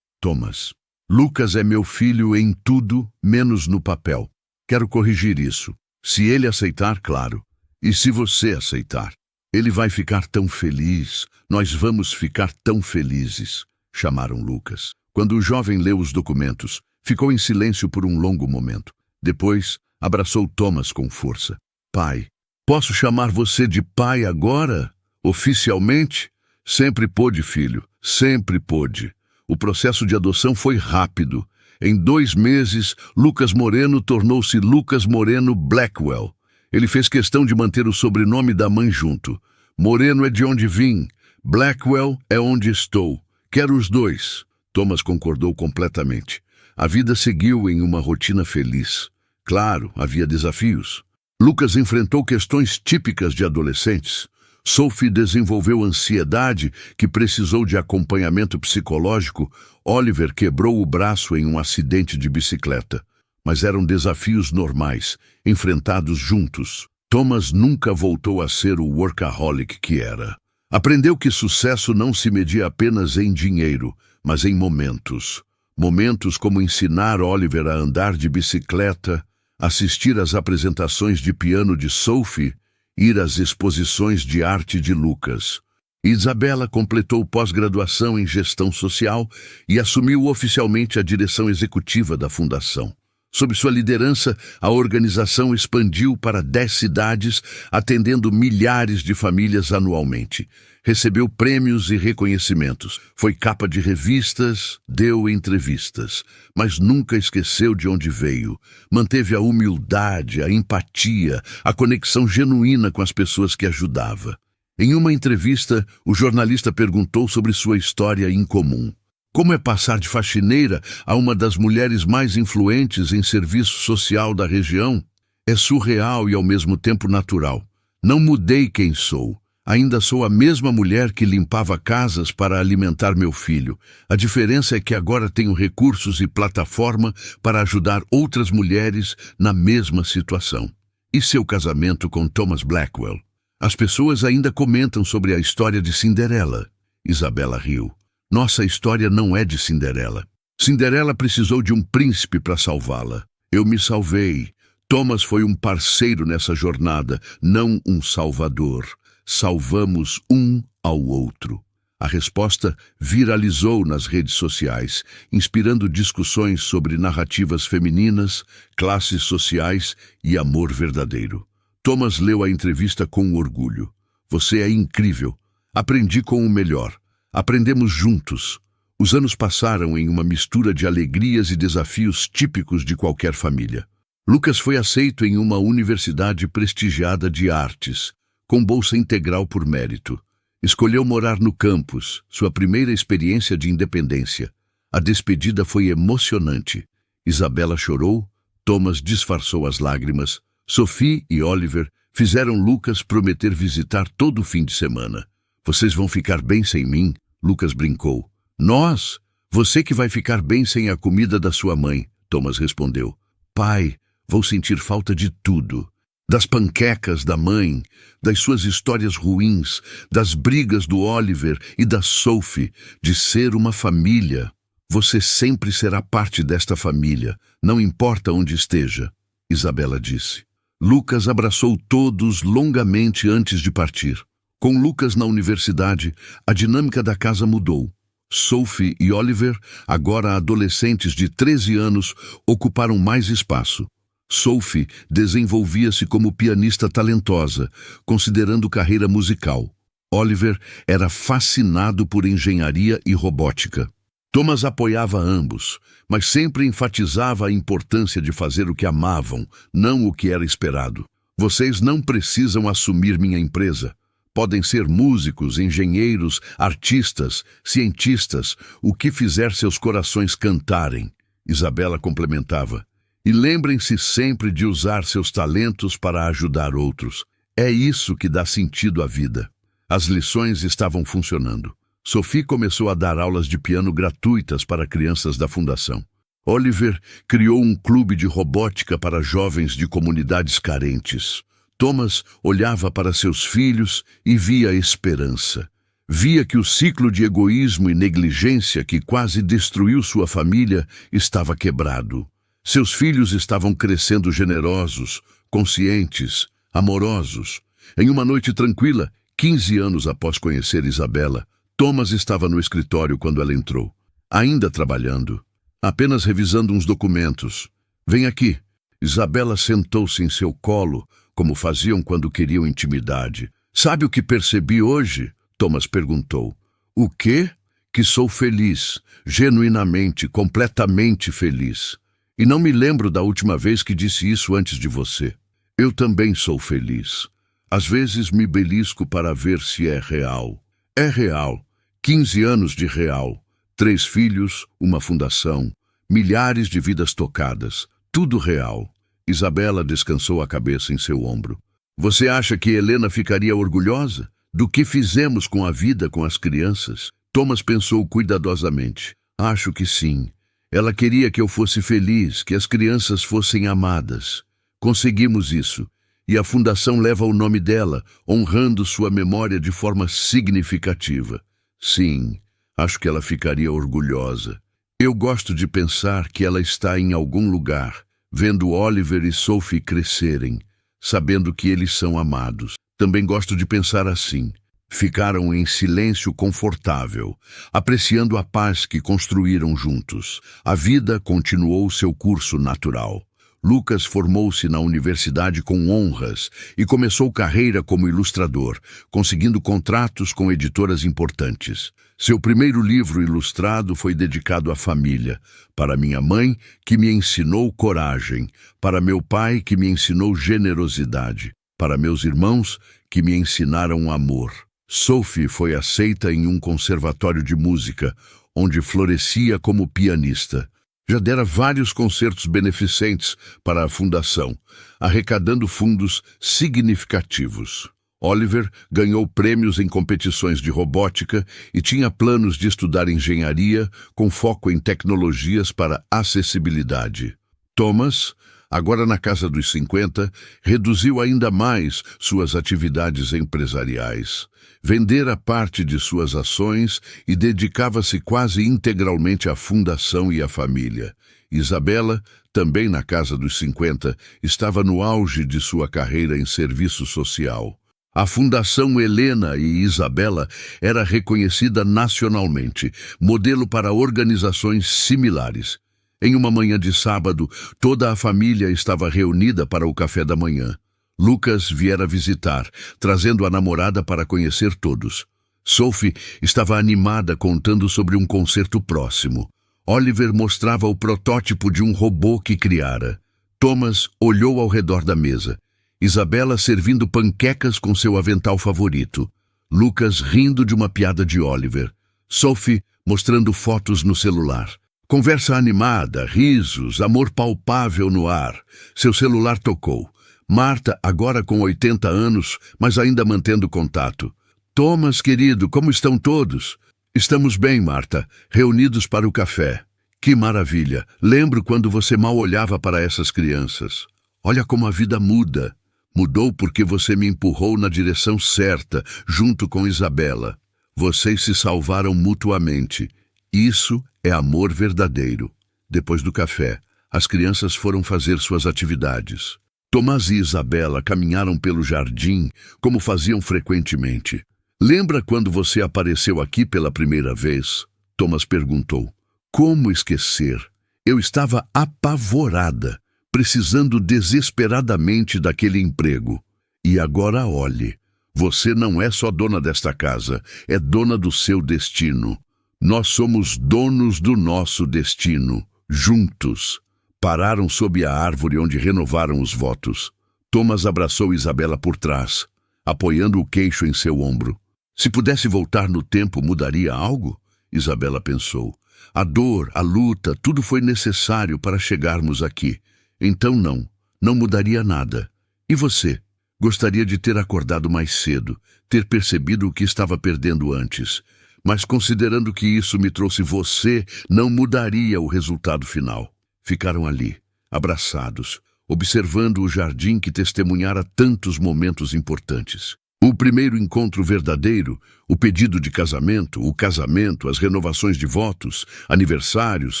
Thomas, Lucas é meu filho em tudo, menos no papel. Quero corrigir isso. Se ele aceitar, claro. E se você aceitar. Ele vai ficar tão feliz. Nós vamos ficar tão felizes. Chamaram Lucas. Quando o jovem leu os documentos, ficou em silêncio por um longo momento. Depois, abraçou Thomas com força. Pai, posso chamar você de pai agora? Oficialmente? Sempre pôde, filho. Sempre pôde. O processo de adoção foi rápido. Em 2 meses, Lucas Moreno tornou-se Lucas Moreno Blackwell. Ele fez questão de manter o sobrenome da mãe junto. Moreno é de onde vim. Blackwell é onde estou. Quero os dois. Thomas concordou completamente. A vida seguiu em uma rotina feliz. Claro, havia desafios. Lucas enfrentou questões típicas de adolescentes. Sophie desenvolveu ansiedade que precisou de acompanhamento psicológico. Oliver quebrou o braço em um acidente de bicicleta. Mas eram desafios normais, enfrentados juntos. Thomas nunca voltou a ser o workaholic que era. Aprendeu que sucesso não se media apenas em dinheiro, mas em momentos. Momentos como ensinar Oliver a andar de bicicleta, assistir às apresentações de piano de Sophie, ir às exposições de arte de Lucas. Isabela completou pós-graduação em gestão social e assumiu oficialmente a direção executiva da fundação. Sob sua liderança, a organização expandiu para 10 cidades, atendendo milhares de famílias anualmente. Recebeu prêmios e reconhecimentos. Foi capa de revistas, deu entrevistas, mas nunca esqueceu de onde veio. Manteve a humildade, a empatia, a conexão genuína com as pessoas que ajudava. Em uma entrevista, o jornalista perguntou sobre sua história incomum. Como é passar de faxineira a uma das mulheres mais influentes em serviço social da região? É surreal e ao mesmo tempo natural. Não mudei quem sou. Ainda sou a mesma mulher que limpava casas para alimentar meu filho. A diferença é que agora tenho recursos e plataforma para ajudar outras mulheres na mesma situação. E seu casamento com Thomas Blackwell? As pessoas ainda comentam sobre a história de Cinderela. Isabela riu. Nossa história não é de Cinderela. Cinderela precisou de um príncipe para salvá-la. Eu me salvei. Thomas foi um parceiro nessa jornada, não um salvador. Salvamos um ao outro. A resposta viralizou nas redes sociais, inspirando discussões sobre narrativas femininas, classes sociais e amor verdadeiro. Thomas leu a entrevista com orgulho. Você é incrível. Aprendi com o melhor. Aprendemos juntos. Os anos passaram em uma mistura de alegrias e desafios típicos de qualquer família. Lucas foi aceito em uma universidade prestigiada de artes, com bolsa integral por mérito. Escolheu morar no campus, sua primeira experiência de independência. A despedida foi emocionante. Isabela chorou, Thomas disfarçou as lágrimas. Sophie e Oliver fizeram Lucas prometer visitar todo fim de semana. Vocês vão ficar bem sem mim? Lucas brincou. Nós? Você que vai ficar bem sem a comida da sua mãe, Thomas respondeu. Pai, vou sentir falta de tudo. Das panquecas da mãe, das suas histórias ruins, das brigas do Oliver e da Sophie, de ser uma família. Você sempre será parte desta família, não importa onde esteja, Isabela disse. Lucas abraçou todos longamente antes de partir. Com Lucas na universidade, a dinâmica da casa mudou. Sophie e Oliver, agora adolescentes de 13 anos, ocuparam mais espaço. Sophie desenvolvia-se como pianista talentosa, considerando carreira musical. Oliver era fascinado por engenharia e robótica. Thomas apoiava ambos, mas sempre enfatizava a importância de fazer o que amavam, não o que era esperado. Vocês não precisam assumir minha empresa. Podem ser músicos, engenheiros, artistas, cientistas, o que fizer seus corações cantarem, Isabela complementava. E lembrem-se sempre de usar seus talentos para ajudar outros. É isso que dá sentido à vida. As lições estavam funcionando. Sophie começou a dar aulas de piano gratuitas para crianças da fundação. Oliver criou um clube de robótica para jovens de comunidades carentes. Thomas olhava para seus filhos e via esperança. Via que o ciclo de egoísmo e negligência que quase destruiu sua família estava quebrado. Seus filhos estavam crescendo generosos, conscientes, amorosos. Em uma noite tranquila, 15 anos após conhecer Isabela, Thomas estava no escritório quando ela entrou. Ainda trabalhando, apenas revisando uns documentos. Vem aqui. Isabela sentou-se em seu colo, como faziam quando queriam intimidade. Sabe o que percebi hoje? Thomas perguntou. O quê? Que sou feliz, genuinamente, completamente feliz. E não me lembro da última vez que disse isso antes de você. Eu também sou feliz. Às vezes me belisco para ver se é real. É real. 15 anos de real. 3 filhos, uma fundação, milhares de vidas tocadas. Tudo real. Isabela descansou a cabeça em seu ombro. Você acha que Helena ficaria orgulhosa? Do que fizemos com a vida com as crianças? Thomas pensou cuidadosamente. Acho que sim. Ela queria que eu fosse feliz, que as crianças fossem amadas. Conseguimos isso. E a fundação leva o nome dela, honrando sua memória de forma significativa. Sim, acho que ela ficaria orgulhosa. Eu gosto de pensar que ela está em algum lugar, vendo Oliver e Sophie crescerem, sabendo que eles são amados. Também gosto de pensar assim. Ficaram em silêncio confortável, apreciando a paz que construíram juntos. A vida continuou seu curso natural. Lucas formou-se na universidade com honras e começou carreira como ilustrador, conseguindo contratos com editoras importantes. Seu primeiro livro ilustrado foi dedicado à família, para minha mãe, que me ensinou coragem, para meu pai, que me ensinou generosidade, para meus irmãos, que me ensinaram amor. Sophie foi aceita em um conservatório de música, onde florescia como pianista. Já dera vários concertos beneficentes para a fundação, arrecadando fundos significativos. Oliver ganhou prêmios em competições de robótica e tinha planos de estudar engenharia com foco em tecnologias para acessibilidade. Thomas, agora na casa dos 50, reduziu ainda mais suas atividades empresariais. Vendera parte de suas ações e dedicava-se quase integralmente à fundação e à família. Isabela, também na casa dos 50, estava no auge de sua carreira em serviço social. A Fundação Helena e Isabela era reconhecida nacionalmente, modelo para organizações similares. Em uma manhã de sábado, toda a família estava reunida para o café da manhã. Lucas viera visitar, trazendo a namorada para conhecer todos. Sophie estava animada contando sobre um concerto próximo. Oliver mostrava o protótipo de um robô que criara. Thomas olhou ao redor da mesa. Isabela servindo panquecas com seu avental favorito. Lucas rindo de uma piada de Oliver. Sophie mostrando fotos no celular. Conversa animada, risos, amor palpável no ar. Seu celular tocou. Marta, agora com 80 anos, mas ainda mantendo contato. Thomas, querido, como estão todos? Estamos bem, Marta, reunidos para o café. Que maravilha! Lembro quando você mal olhava para essas crianças. Olha como a vida muda. Mudou porque você me empurrou na direção certa, junto com Isabela. Vocês se salvaram mutuamente. Isso é amor verdadeiro. Depois do café, as crianças foram fazer suas atividades. Tomás e Isabela caminharam pelo jardim, como faziam frequentemente. Lembra quando você apareceu aqui pela primeira vez? Tomás perguntou. Como esquecer? Eu estava apavorada, precisando desesperadamente daquele emprego. E agora olhe, Você não é só dona desta casa, é dona do seu destino. Nós somos donos do nosso destino, juntos. Pararam sob a árvore onde renovaram os votos. Thomas abraçou Isabela por trás, apoiando o queixo em seu ombro. Se pudesse voltar no tempo, mudaria algo? Isabela pensou. A dor, a luta, tudo foi necessário para chegarmos aqui. Então não mudaria nada. E você? Gostaria de ter acordado mais cedo, ter percebido o que estava perdendo antes. Mas considerando que isso me trouxe você, não mudaria o resultado final. Ficaram ali, abraçados, observando o jardim que testemunhara tantos momentos importantes. O primeiro encontro verdadeiro, o pedido de casamento, o casamento, as renovações de votos, aniversários,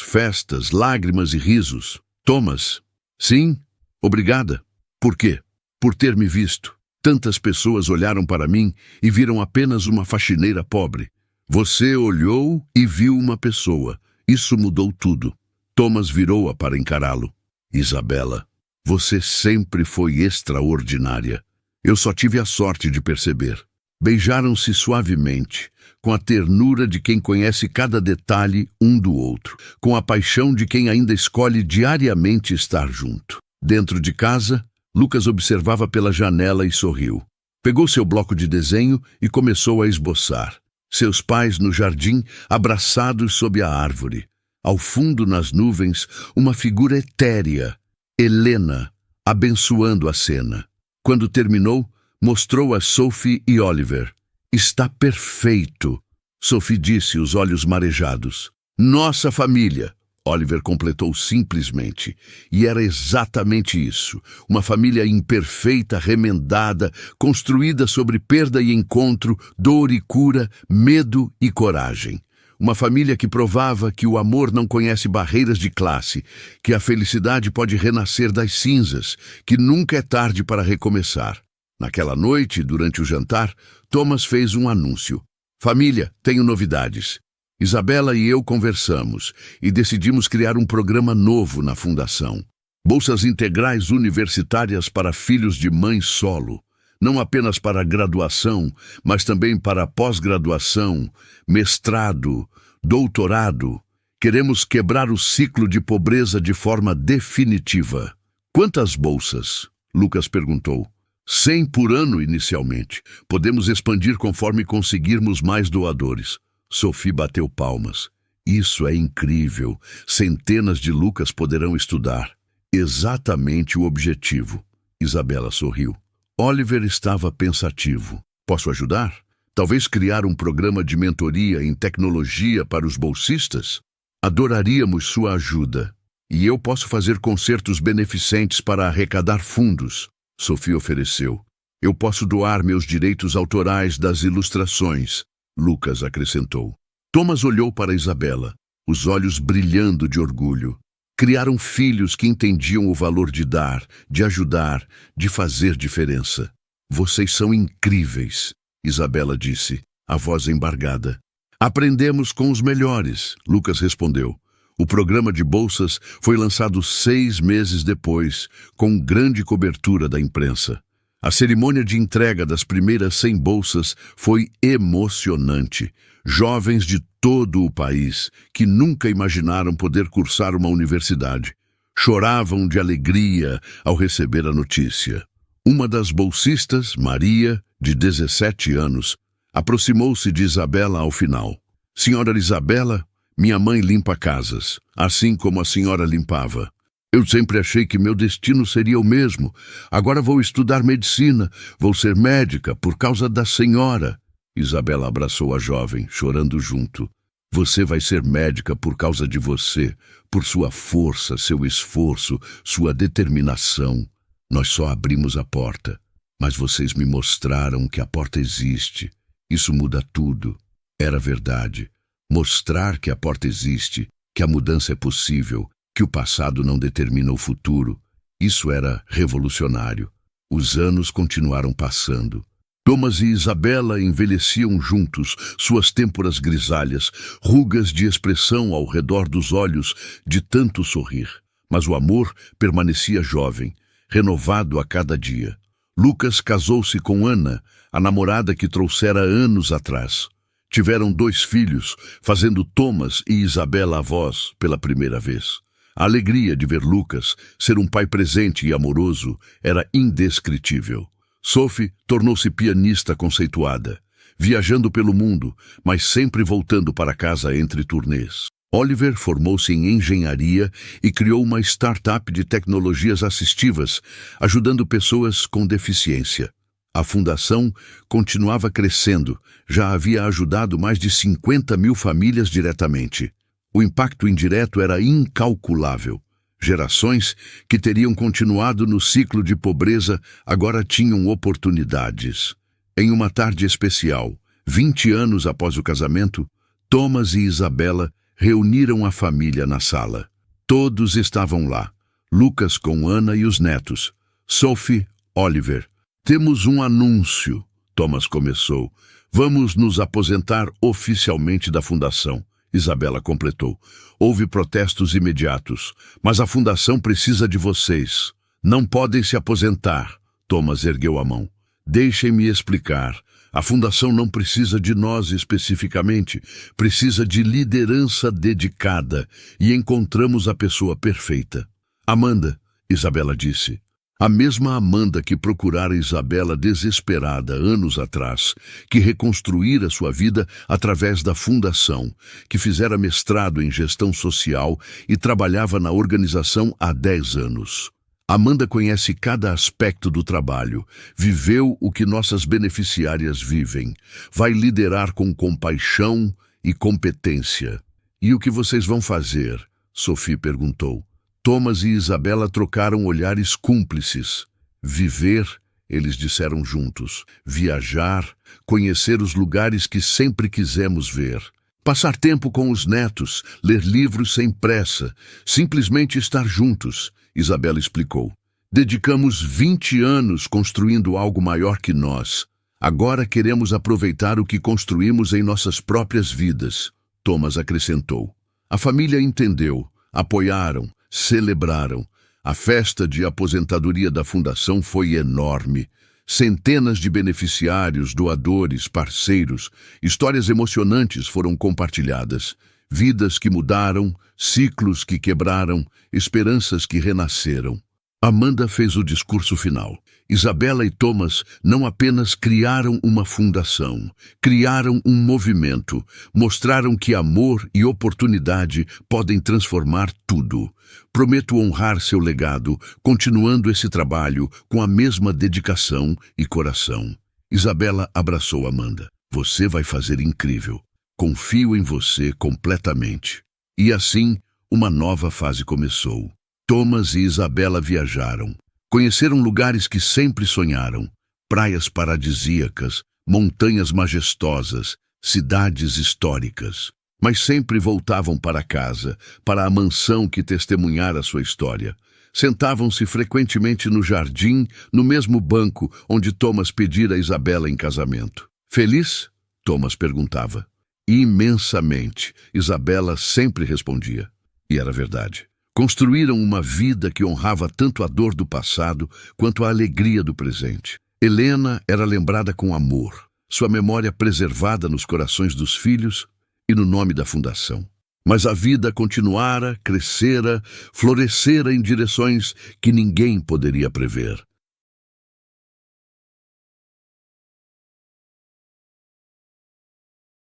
festas, lágrimas e risos. Thomas, sim, obrigada. Por quê? Por ter me visto. Tantas pessoas olharam para mim e viram apenas uma faxineira pobre. Você olhou e viu uma pessoa. Isso mudou tudo. Thomas virou-a para encará-lo. Isabela, você sempre foi extraordinária. Eu só tive a sorte de perceber. Beijaram-se suavemente, com a ternura de quem conhece cada detalhe um do outro, com a paixão de quem ainda escolhe diariamente estar junto. Dentro de casa, Lucas observava pela janela e sorriu. Pegou seu bloco de desenho e começou a esboçar. Seus pais no jardim, abraçados sob a árvore. Ao fundo, nas nuvens, uma figura etérea, Helena, abençoando a cena. Quando terminou, mostrou a Sophie e Oliver. Está perfeito, Sophie disse, os olhos marejados. Nossa família, Oliver completou simplesmente. E era exatamente isso. Uma família imperfeita, remendada, construída sobre perda e encontro, dor e cura, medo e coragem. Uma família que provava que o amor não conhece barreiras de classe, que a felicidade pode renascer das cinzas, que nunca é tarde para recomeçar. Naquela noite, durante o jantar, Thomas fez um anúncio. Família, tenho novidades. Isabela e eu conversamos e decidimos criar um programa novo na fundação. Bolsas integrais universitárias para filhos de mãe solo. Não apenas para graduação, mas também para pós-graduação, mestrado, doutorado. Queremos quebrar o ciclo de pobreza de forma definitiva. Quantas bolsas? Lucas perguntou. 100 por ano inicialmente. Podemos expandir conforme conseguirmos mais doadores. Sophie bateu palmas. Isso é incrível. Centenas de Lucas poderão estudar. Exatamente o objetivo. Isabela sorriu. Oliver estava pensativo. Posso ajudar? Talvez criar um programa de mentoria em tecnologia para os bolsistas? Adoraríamos sua ajuda. E eu posso fazer concertos beneficentes para arrecadar fundos, Sophie ofereceu. Eu posso doar meus direitos autorais das ilustrações, Lucas acrescentou. Thomas olhou para Isabela, os olhos brilhando de orgulho. Criaram filhos que entendiam o valor de dar, de ajudar, de fazer diferença. Vocês são incríveis, Isabela disse, a voz embargada. Aprendemos com os melhores, Lucas respondeu. O programa de bolsas foi lançado 6 meses depois, com grande cobertura da imprensa. A cerimônia de entrega das primeiras 100 bolsas foi emocionante. Jovens de todo o país, que nunca imaginaram poder cursar uma universidade, choravam de alegria ao receber a notícia. Uma das bolsistas, Maria, de 17 anos, aproximou-se de Isabela ao final. Senhora Isabela, minha mãe limpa casas, assim como a senhora limpava. Eu sempre achei que meu destino seria o mesmo. Agora vou estudar medicina, vou ser médica por causa da senhora. Isabela abraçou a jovem, chorando junto. Você vai ser médica por causa de você, por sua força, seu esforço, sua determinação. Nós só abrimos a porta, mas vocês me mostraram que a porta existe. Isso muda tudo. Era verdade. Mostrar que a porta existe, que a mudança é possível, que o passado não determina o futuro. Isso era revolucionário. Os anos continuaram passando. Thomas e Isabela envelheciam juntos, suas têmporas grisalhas, rugas de expressão ao redor dos olhos de tanto sorrir. Mas o amor permanecia jovem, renovado a cada dia. Lucas casou-se com Ana, a namorada que trouxera anos atrás. Tiveram 2 filhos, fazendo Thomas e Isabela avós pela primeira vez. A alegria de ver Lucas ser um pai presente e amoroso era indescritível. Sophie tornou-se pianista conceituada, viajando pelo mundo, mas sempre voltando para casa entre turnês. Oliver formou-se em engenharia e criou uma startup de tecnologias assistivas, ajudando pessoas com deficiência. A fundação continuava crescendo, já havia ajudado mais de 50.000 famílias diretamente. O impacto indireto era incalculável. Gerações que teriam continuado no ciclo de pobreza agora tinham oportunidades. Em uma tarde especial, 20 anos após o casamento, Thomas e Isabela reuniram a família na sala. Todos estavam lá. Lucas com Ana e os netos. Sophie, Oliver. Temos um anúncio, Thomas começou. Vamos nos aposentar oficialmente da fundação, Isabela completou. Houve protestos imediatos, mas a fundação precisa de vocês. Não podem se aposentar, Thomas ergueu a mão. Deixem-me explicar. A fundação não precisa de nós especificamente, precisa de liderança dedicada, e encontramos a pessoa perfeita. Amanda, Isabela disse. A mesma Amanda que procurara Isabela desesperada anos atrás, que reconstruíra sua vida através da fundação, que fizera mestrado em gestão social e trabalhava na organização há 10 anos. Amanda conhece cada aspecto do trabalho, viveu o que nossas beneficiárias vivem, vai liderar com compaixão e competência. E o que vocês vão fazer? Sophie perguntou. Thomas e Isabela trocaram olhares cúmplices. Viver, eles disseram juntos. Viajar, conhecer os lugares que sempre quisemos ver. Passar tempo com os netos, ler livros sem pressa, simplesmente estar juntos, Isabela explicou. Dedicamos 20 anos construindo algo maior que nós. Agora queremos aproveitar o que construímos em nossas próprias vidas, Thomas acrescentou. A família entendeu, apoiaram, celebraram. A festa de aposentadoria da fundação foi enorme. Centenas de beneficiários, doadores, parceiros, histórias emocionantes foram compartilhadas. Vidas que mudaram, ciclos que quebraram, esperanças que renasceram. Amanda fez o discurso final. Isabela e Thomas não apenas criaram uma fundação, criaram um movimento, mostraram que amor e oportunidade podem transformar tudo. Prometo honrar seu legado, continuando esse trabalho com a mesma dedicação e coração. Isabela abraçou Amanda. Você vai fazer incrível. Confio em você completamente. E assim, uma nova fase começou. Thomas e Isabela viajaram. Conheceram lugares que sempre sonharam. Praias paradisíacas, montanhas majestosas, cidades históricas. Mas sempre voltavam para casa, para a mansão que testemunhara sua história. Sentavam-se frequentemente no jardim, no mesmo banco onde Thomas pedira a Isabela em casamento. Feliz? Thomas perguntava. Imensamente, Isabela sempre respondia. E era verdade. Construíram uma vida que honrava tanto a dor do passado quanto a alegria do presente. Helena era lembrada com amor, sua memória preservada nos corações dos filhos e no nome da fundação. Mas a vida continuara, crescera, florescera em direções que ninguém poderia prever.